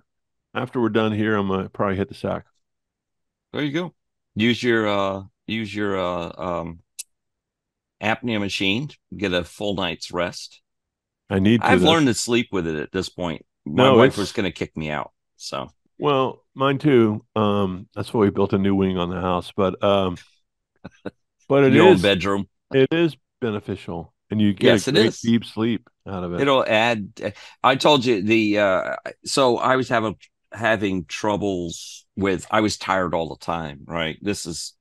after we're done here, I'm gonna probably hit the sack. There you go. Use your apnea machine. Get a full night's rest. I've learned to sleep with it at this point. My wife was going to kick me out. So well, mine too. That's why we built a new wing on the house. But it your own bedroom. It is beneficial, and you get a great deep sleep out of it. It'll add. I told you so I was having troubles with. I was tired all the time. Right. This is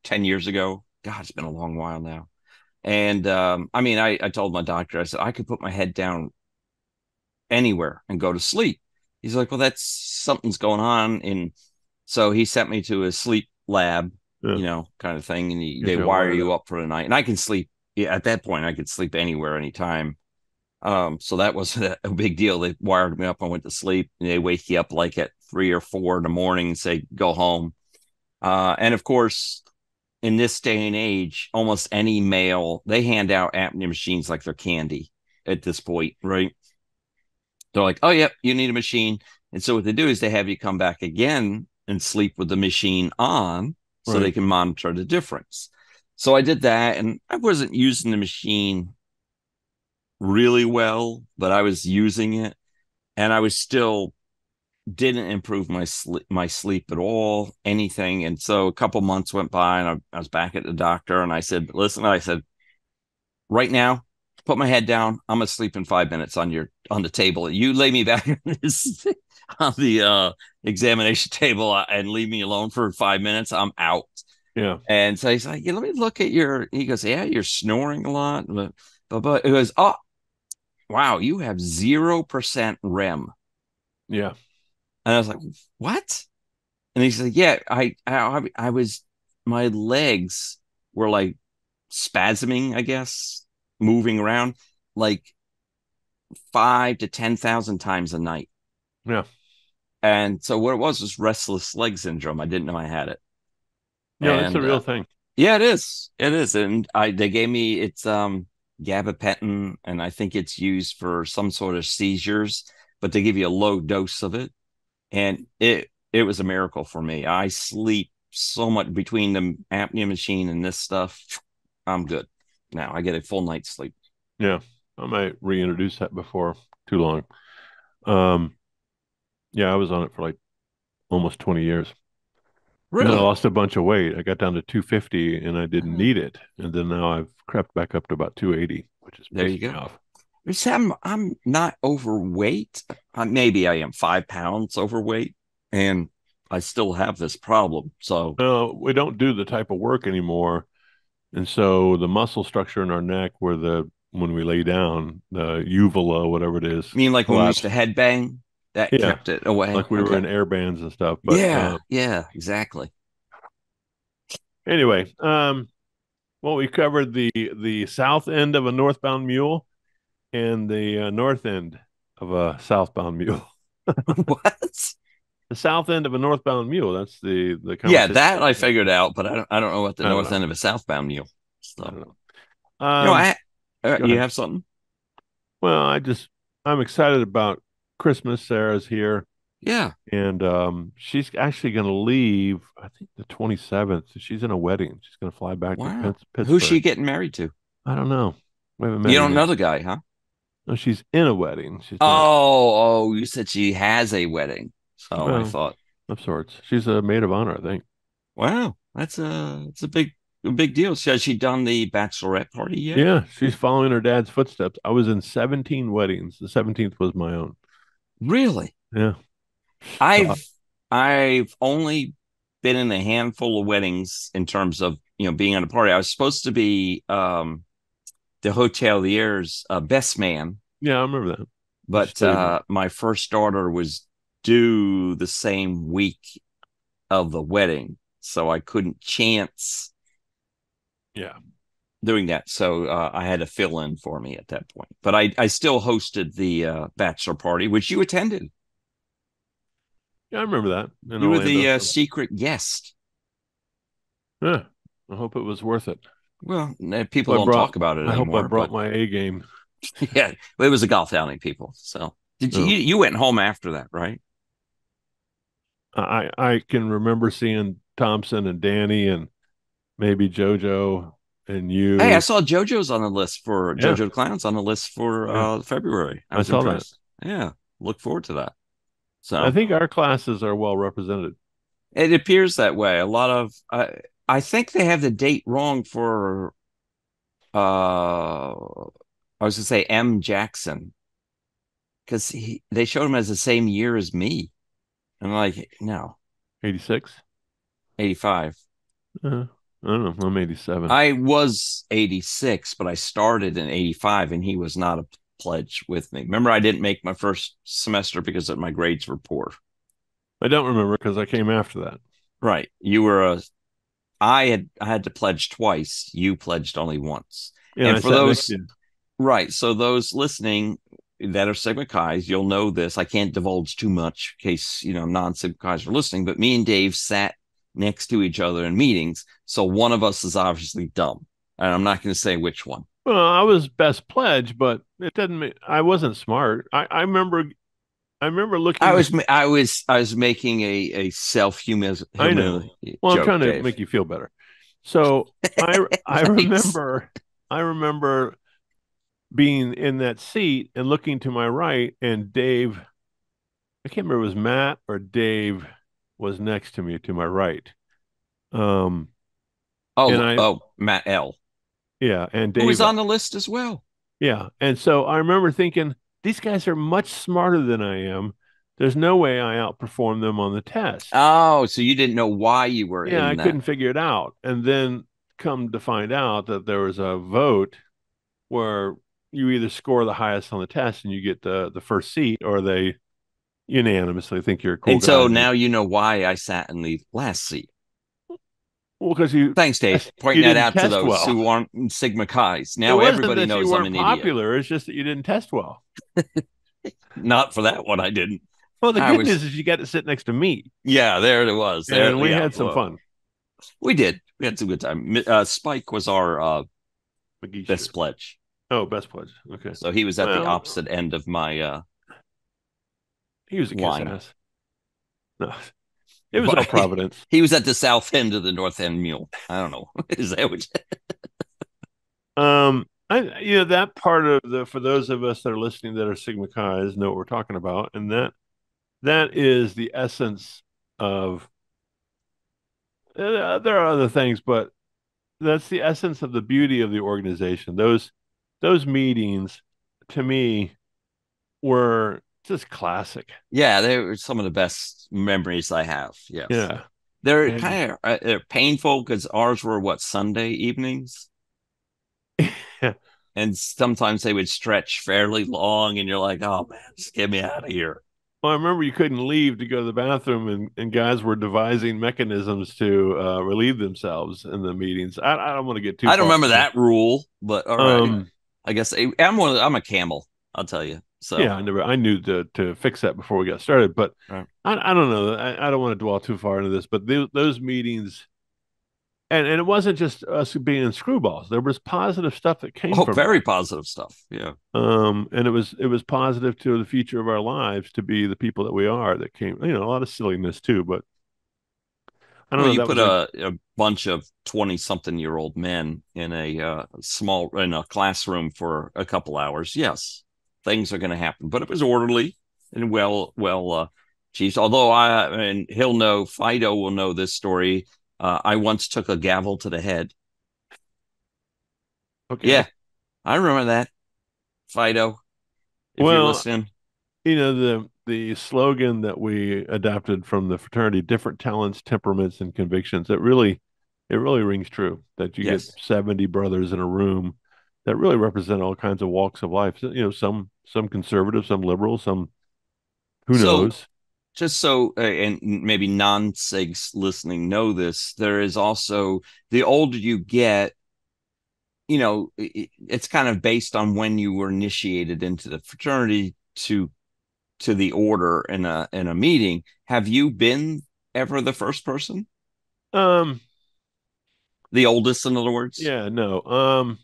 10 years ago. God, it's been a long while now. And I mean, I told my doctor, I said, I could put my head down anywhere and go to sleep. He's like, well, something's going on. And so he sent me to a sleep lab, kind of thing. And they wire you up for the night. And I can sleep. Yeah, at that point, I could sleep anywhere, anytime. So that wasn't a big deal. They wired me up. I went to sleep. And they wake you up like at 3 or 4 in the morning and say, go home. And of course, in this day and age, almost any male, they hand out apnea machines like they're candy at this point, right? They're like, oh, yeah, you need a machine. And so what they do is they have you come back again and sleep with the machine on so they can monitor the difference. So I did that, and I wasn't using the machine really well, but I was using it, and I was still didn't improve my sleep at all, anything. And so a couple months went by, and I was back at the doctor, and I said, listen, right now, put my head down. I'm gonna sleep in 5 minutes on the table. You lay me back on the examination table and leave me alone for 5 minutes. I'm out. Yeah. And so he's like, let me look at he goes, yeah, you're snoring a lot. But it goes, oh, wow, you have 0% REM. Yeah. And I was like, what? And he said, yeah, I was, my legs were like spasming, I guess, moving around like 5,000 to 10,000 times a night. Yeah. And so what it was restless leg syndrome. I didn't know I had it. Yeah, it's a real thing. Yeah, it is. It is. And they gave me, it's gabapentin, and I think it's used for some sort of seizures, but they give you a low dose of it. And it was a miracle for me. I sleep so much between the apnea machine and this stuff. I'm good. Now I get a full night's sleep. Yeah. I might reintroduce that before too long. Yeah, I was on it for like almost 20 years. Really? And then I lost a bunch of weight. I got down to 250 and I didn't need it. And then now I've crept back up to about 280, which is there you pissing go. me off. I'm not overweight. Maybe I am 5 pounds overweight, and I still have this problem. So We don't do the type of work anymore. And so the muscle structure in our neck when we lay down, the uvula, whatever it is, I mean, like when we used collapse. to headbang, that Yeah. kept it away. Like we were in air bands and stuff. But yeah, exactly. Anyway, well, we covered the south end of a northbound mule and the north end of a southbound mule. What? The south end of a northbound mule. That's the Yeah, that I figured out, but I don't know what the north end of a southbound mule. So. I don't know. You have something? Well, I'm excited about Christmas. Sarah's here. Yeah. And she's actually going to leave, I think, the 27th. She's in a wedding. She's going to fly back to Pittsburgh. Who's she getting married to? I don't know. We haven't met you don't know the guy, huh? No, she's in a wedding. You said she has a wedding. So I thought. Of sorts. She's a maid of honor, I think. Wow. It's a big deal. Has she done the bachelorette party yet? Yeah, she's following her dad's footsteps. I was in 17 weddings. The 17th was my own. Really? Yeah. I've only been in a handful of weddings in terms of being on a party. I was supposed to be the hotelier's best man. Yeah, I remember that. But my first daughter was due the same week of the wedding, so I couldn't chance doing that. So I had to fill in for me at that point. But I still hosted the bachelor party, which you attended. Yeah, I remember that. You were the secret guest. Yeah, I hope it was worth it. Well, people don't talk about it anymore. I hope I brought my A game. Yeah, it was a golf outing, people. So you went home after that, right? I can remember seeing Thompson and Danny and maybe JoJo and you. Hey, I saw JoJo's on the list for JoJo the Clown's on the list for February. I was impressed. That. Yeah, look forward to that. So I think our classes are well represented. It appears that way. A lot of I think they have the date wrong for I was gonna say M. Jackson, because they showed him as the same year as me. I'm like, no. 86? 85. I don't know. I'm 87. I was 86, but I started in 85, and he was not a pledge with me. Remember, I didn't make my first semester because my grades were poor. I don't remember because I came after that. Right. You were I had to pledge twice. You pledged only once. Yeah, and for those, right. So those listening that are Sigma Chi's, you'll know this. I can't divulge too much in case, non-Sigma Chi's are listening, but me and Dave sat next to each other in meetings. So one of us is obviously dumb. And I'm not going to say which one. Well, I was best pledge, but it doesn't mean I wasn't smart. I remember looking. I was making a self-humility. I know. Well, I'm trying to make you feel better. So I remember being in that seat and looking to my right, and Dave, I can't remember if it was Matt or Dave, was next to me to my right. Matt L. Yeah, and Dave was on the list as well. Yeah, and so I remember thinking, these guys are much smarter than I am. There's no way I outperform them on the test. Oh, so you didn't know why you were in that. Yeah, I couldn't figure it out. And then come to find out that there was a vote where you either score the highest on the test and you get the first seat, or they unanimously think you're a cool guy. And so now you know why I sat in the last seat. Well, because thanks, Dave, pointing that out to those who aren't Sigma Chi's. Now everybody knows I'm an idiot. Popular. It's just that you didn't test well. Not for that one, I didn't. Well, the good news is you got to sit next to me. Yeah, there it was. And we had some fun. We did. We had some good time. Spike was our best pledge. Oh, best pledge. Okay. So he was at the opposite end of my he was a kiss-ass. No. It was all Providence. He was at the south end of the north end mule. I don't know. Is that what? That part of for those of us that are listening that are Sigma Chi's know what we're talking about, and that that is the essence of. There are other things, but that's the essence of the beauty of the organization. Those meetings, to me, were just classic. Yeah, they were some of the best memories I have. Yes. Yeah. They're kind of they're painful because ours were Sunday evenings. Yeah. And sometimes they would stretch fairly long, and you're like, oh man, just get me out of here. Well, I remember you couldn't leave to go to the bathroom, and guys were devising mechanisms to relieve themselves in the meetings. I don't want to get too. I don't remember that rule, but all right. I guess I'm a camel. I'll tell you. So yeah, I knew to fix that before we got started, but right. I don't know. I don't want to dwell too far into this, but those meetings, and it wasn't just us being in screwballs. There was positive stuff that came from very positive stuff. Yeah. And it was positive to the future of our lives to be the people that we are. That came, a lot of silliness too, but I don't know. You put a bunch of 20-something-year-old men in a classroom for a couple hours. Yes, things are going to happen, but it was orderly and well chiefs. Although Fido will know this story. I once took a gavel to the head. Okay. Yeah, I remember that, Fido. If you're listening, the slogan that we adopted from the fraternity: different talents, temperaments, and convictions. It really rings true. That you get 70 brothers in a room that really represent all kinds of walks of life. Some conservative, some liberal, some who knows. Just so, and maybe non-SIGs listening know this, there is also, the older you get, it's kind of based on when you were initiated into the fraternity to the order in a meeting. Have you been ever the first person? The oldest, in other words? Yeah, no.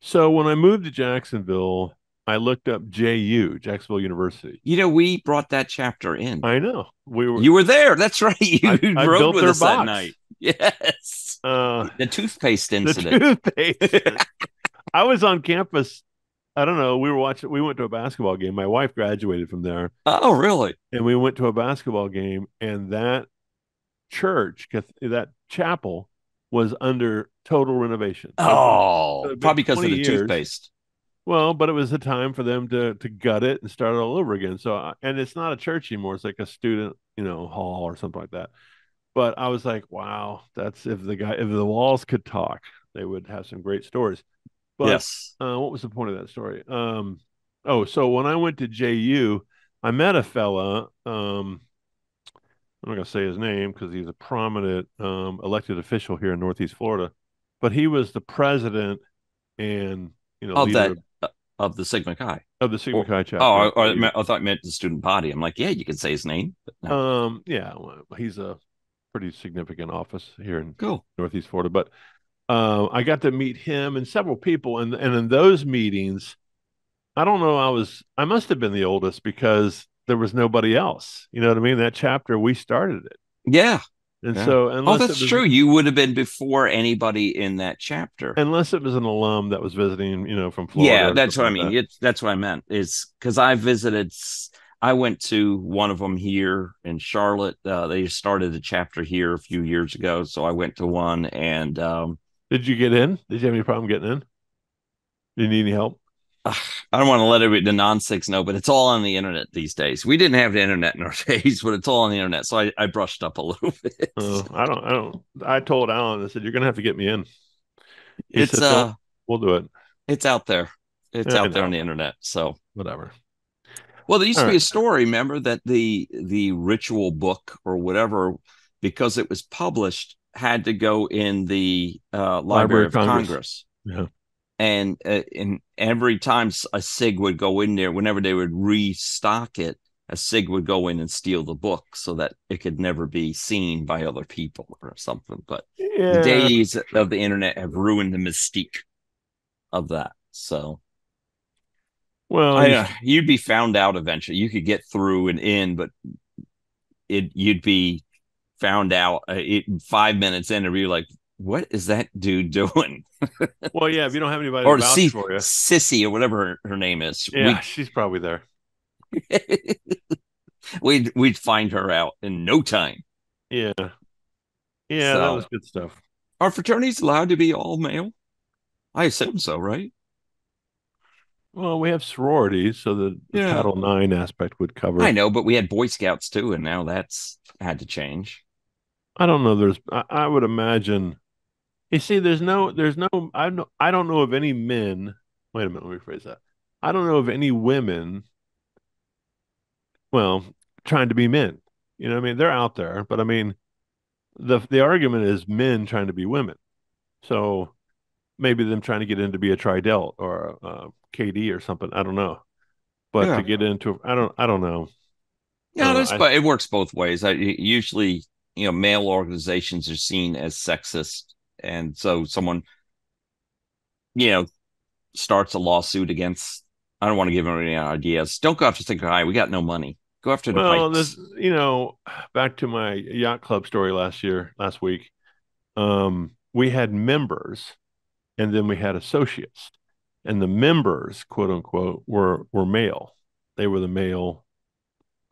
So when I moved to Jacksonville, I looked up JU, Jacksonville University. We brought that chapter in. I know. You were there. That's right. You rode with us that night. Yes. The toothpaste incident. The toothpaste. I was on campus. I don't know. We went to a basketball game. My wife graduated from there. Oh, really? And we went to a basketball game, and that church, that chapel, was under total renovation. Oh, probably because of the toothpaste. Well, but it was a time for them to gut it and start all over again. So, and it's not a church anymore. It's like a student, hall or something like that. But I was like, wow, that's if the walls could talk, they would have some great stories. But yes. What was the point of that story? So when I went to JU, I met a fella. I'm not going to say his name because he's a prominent elected official here in Northeast Florida, but he was the president and leader of the Sigma Chi. Of the Sigma Chi chapter. Oh, I thought you meant the student body. I'm like, yeah, you can say his name. But no. Yeah, well, he's a pretty significant office here in Northeast Florida. But I got to meet him and several people, and in those meetings, I don't know, I must have been the oldest because there was nobody else. You know what I mean? That chapter, we started it. Yeah. And so, that's true. You would have been before anybody in that chapter, unless it was an alum that was visiting, from Florida. Yeah, that's what I mean. That's what I meant. Is because I visited. I went to one of them here in Charlotte. They started a chapter here a few years ago, so I went to one. And did you get in? Did you have any problem getting in? Did you need any help? I don't want to let the non-SIGs know, but it's all on the internet these days. We didn't have the internet in our days, but it's all on the internet. So I brushed up a little bit. I told Alan, I said, you're going to have to get me in. We'll do it. It's out there. It's out there on the internet. So whatever. Well, there used to be a story, remember, that the ritual book or whatever, because it was published, had to go in the Library of Congress. Yeah. And every time a SIG would go in there, whenever they would restock it, a SIG would go in and steal the book so that it could never be seen by other people or something. But the days of the internet have ruined the mystique of that. So, well, you'd be found out eventually. You could get through and in, but you'd be found out 5 minutes in, and you're like, what is that dude doing? Well, yeah, if you don't have anybody or to vouch for you. Sissy or whatever her name is. Yeah, she's probably there. We'd find her out in no time. Yeah. Yeah, so, that was good stuff. Are fraternities allowed to be all male? I assume so, right? Well, we have sororities, so the Title IX aspect would cover. I know, but we had Boy Scouts too, and now that's had to change. I don't know. I would imagine. You see, I don't know of any men. Wait a minute, let me rephrase that. I don't know of any women, well, trying to be men. You know what I mean? They're out there, but I mean, the argument is men trying to be women. So maybe them trying to get in to be a tridelt or a KD or something. I don't know. But to get into, I don't know. Yeah, but it works both ways. Usually, male organizations are seen as sexist, and so someone, starts a lawsuit against. I don't want to give them any ideas. Don't go after Think High. We got no money. Go after the pipes. Back to my yacht club story last week. We had members, and then we had associates, and the members, quote unquote, were male. They were the male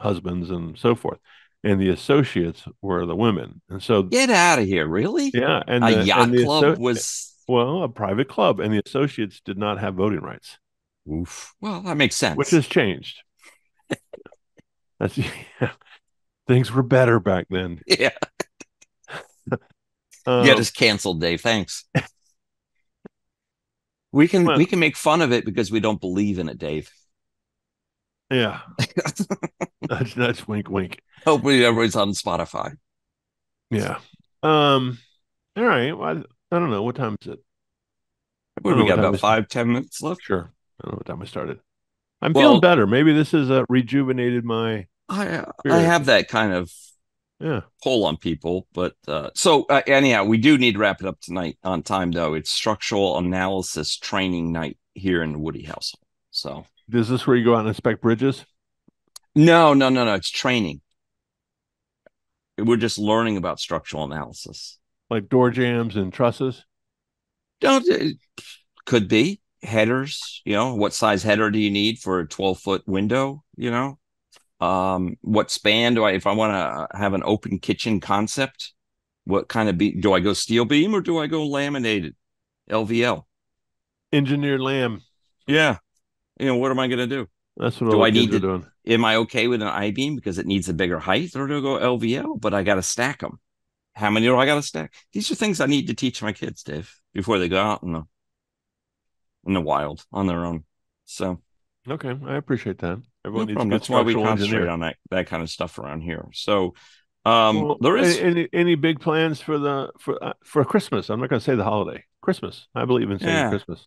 husbands and so forth, and the associates were the women. And so, get out of here, really? Yeah, and a yacht club was a private club, and the associates did not have voting rights. Oof. Well, that makes sense. Which has changed. Things were better back then. Yeah. Get us canceled, Dave. Thanks. We can make fun of it because we don't believe in it, Dave. Yeah. That's wink, wink. Hopefully everybody's on Spotify. Yeah. All right. Well, I don't know. What time is it? We got about 5-10 minutes left. Sure. I don't know what time I started. I'm feeling better. Maybe this has rejuvenated my. I have that kind of pull on people, but anyhow, we do need to wrap it up tonight on time, though. It's structural analysis training night here in the Woody household. So, is this where you go out and inspect bridges? No. It's training. We're just learning about structural analysis, like door jambs and trusses. Could be headers. What size header do you need for a 12-foot window? What span do if I want to have an open kitchen concept, what kind of do I go steel beam or do I go laminated LVL? Engineered lamb. Yeah. What am I going to do? That's what I need to do. Am I okay with an I-beam because it needs a bigger height, or do I go LVL, but I got to stack them? How many do I got to stack? These are things I need to teach my kids, Dave, before they go out in the wild on their own. So. Okay. I appreciate that. Everyone needs That's why we concentrate on that kind of stuff around here. So, there is any big plans for Christmas? I'm not going to say the holiday. Christmas. I believe in saying Christmas.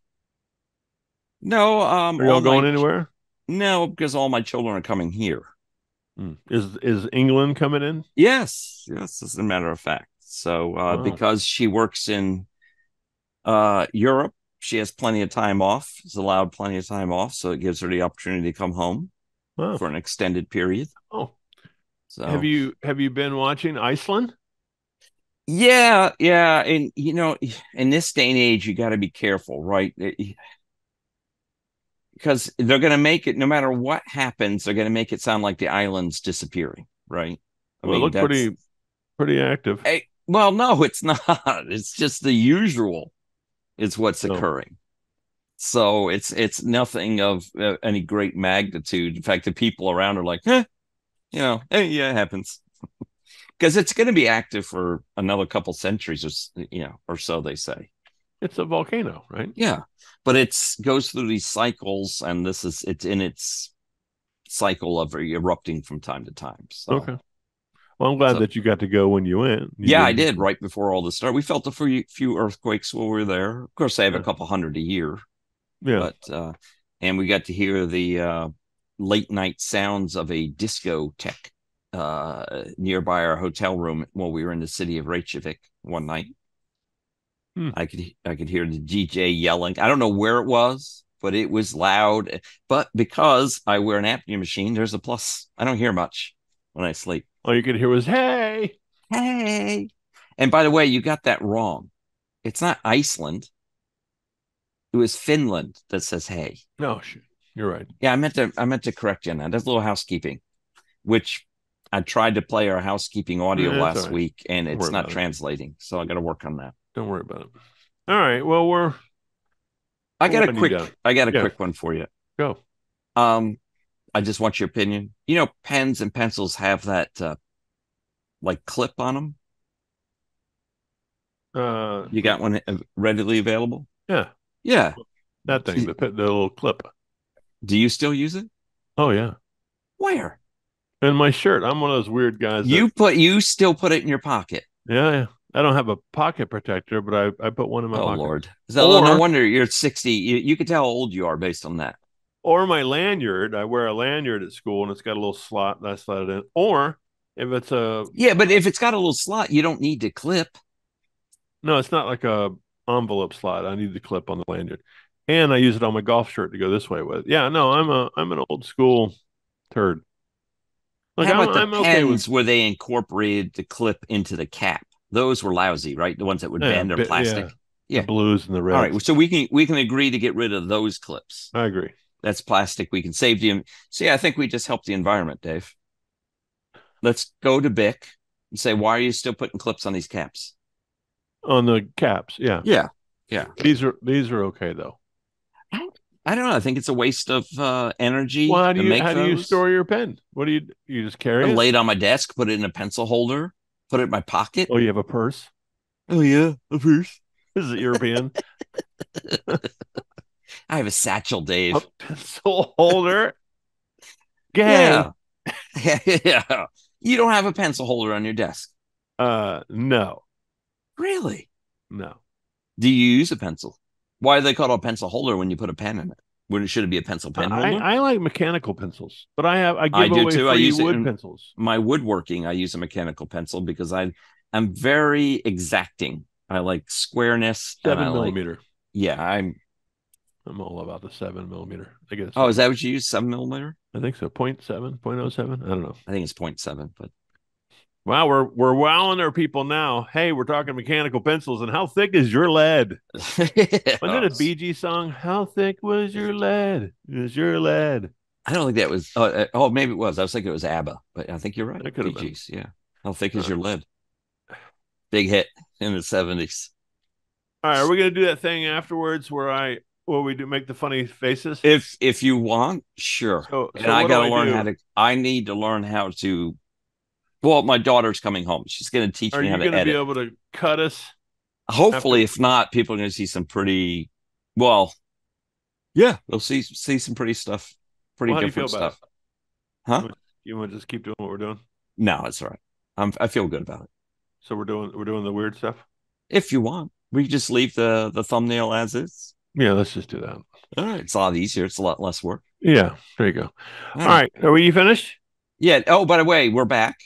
No. Are y'all going anywhere? No, because all my children are coming here. Is England coming in? Yes, as a matter of fact. So, because she works in Europe, she has plenty of time off. Is allowed plenty of time off, so it gives her the opportunity to come home for an extended period. Oh, so have you been watching Iceland? Yeah, and in this day and age, you got to be careful, right? Because they're going to make it, no matter what happens, they're going to make it sound like the island's disappearing, right? It looked pretty active. Well, no, it's not. It's just the usual is what's occurring. So it's nothing of any great magnitude. In fact, the people around are like, hey, it happens. Because it's going to be active for another couple centuries, or so they say. It's a volcano, right? Yeah, but it goes through these cycles, and it's in its cycle of erupting from time to time. So. Okay. Well, I'm glad that you got to go when you went. I did right before all this started. We felt a few earthquakes while we were there. Of course, I have a couple hundred a year. Yeah. But and we got to hear the late night sounds of a discotheque nearby our hotel room while we were in the city of Reykjavik one night. I could hear the DJ yelling. I don't know where it was, but it was loud. But because I wear an apnea machine, there's a plus. I don't hear much when I sleep. All you could hear was, hey. And by the way, you got that wrong. It's not Iceland. It was Finland that says hey. No, you're right. Yeah, I meant to correct you on that. That's a little housekeeping. which I tried to play our housekeeping audio last week, and it's not translating. So I got to work on that. Don't worry about it. All right. Well, I got a quick one for you. Go. I just want your opinion. You know, pens and pencils have that like clip on them. You got one readily available? Yeah. Yeah. That thing, the little clip. Do you still use it? Oh yeah. Where? In my shirt. I'm one of those weird guys. You still put it in your pocket. Yeah. I don't have a pocket protector, but I put one in my pocket. Oh Lord. So no wonder you're 60. You can tell how old you are based on that. Or my lanyard. I wear a lanyard at school and it's got a little slot that I slide it in. Or if it's but if it's got a little slot, you don't need to clip. No, it's not like a envelope slot. I need the clip on the lanyard. And I use it on my golf shirt to go this way with. Yeah, no, I'm an old school turd. Look, how about the pens where they incorporated the clip into the cap? Those were lousy, right? The ones that would bend or plastic. Yeah. The blues and the reds. All right, so we can agree to get rid of those clips. I agree. That's plastic. We can save the. See, I think we just help the environment, Dave. Let's go to Bic and say, why are you still putting clips on these caps? On the caps, yeah. These are okay though. I don't know. I think it's a waste of energy. Well, how do you store your pen? What do you just carry it? Lay it on my desk, put it in a pencil holder, put it in my pocket. Oh, you have a purse? Oh yeah, a purse. Is it European? I have a satchel, Dave. A pencil holder? Gay. Yeah. You don't have a pencil holder on your desk? No. Really? No. Do you use a pencil? Why are they called a pencil holder when you put a pen in it? Should it be a pencil pen holder? I like mechanical pencils, but I give away free wood pencils. My woodworking, I use a mechanical pencil because I'm very exacting. I like squareness. 7 millimeter. I'm all about the 7 millimeter. I guess. Oh, is that what you use? 7 millimeter? I think so. 0.7, 0.07. I don't know. I think it's 0.7, but. Wow, we're wowing our people now. Hey, we're talking mechanical pencils, and how thick is your lead? Wasn't it a Bee Gees song? How thick was your lead? Is your lead? I don't think that was. Oh, maybe it was. I was thinking it was ABBA, but I think you're right. It could have been. Yeah. How thick is your lead? Big hit in the 70s. All right, are we gonna do that thing afterwards where we do make the funny faces? If you want, sure. I gotta learn I need to learn how to. Well, my daughter's coming home. She's going to teach me how to edit. Are you going to be able to cut us? Hopefully, if not, people are going to see some pretty. Well, yeah, they'll see some pretty stuff, different stuff. Huh? You want to just keep doing what we're doing? No, it's all right. I feel good about it. So we're doing the weird stuff. If you want, we can just leave the thumbnail as is. Yeah, let's just do that. All right, it's a lot easier. It's a lot less work. Yeah, there you go. All right, are we finished? Yeah. Oh, by the way, we're back.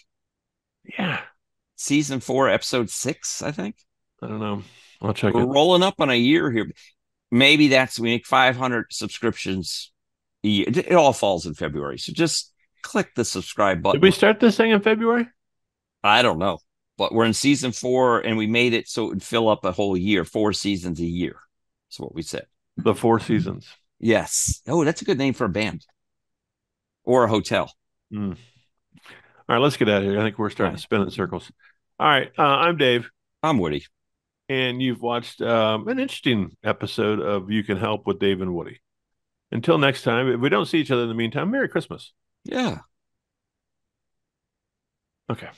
Yeah. Season 4, episode 6, I think. I don't know. I'll check We're rolling up on a year here. Maybe we make 500 subscriptions a year. It all falls in February. So just click the subscribe button. Did we start this thing in February? I don't know. But we're in season 4 and we made it so it would fill up a whole year, 4 seasons a year. That's what we said. The 4 seasons. Yes. Oh, that's a good name for a band. Or a hotel. All right, let's get out of here. I think we're starting to spin in circles. All right, I'm Dave. I'm Woody. And you've watched an interesting episode of You Can Help with Dave and Woody. Until next time, if we don't see each other in the meantime, Merry Christmas. Yeah. Okay.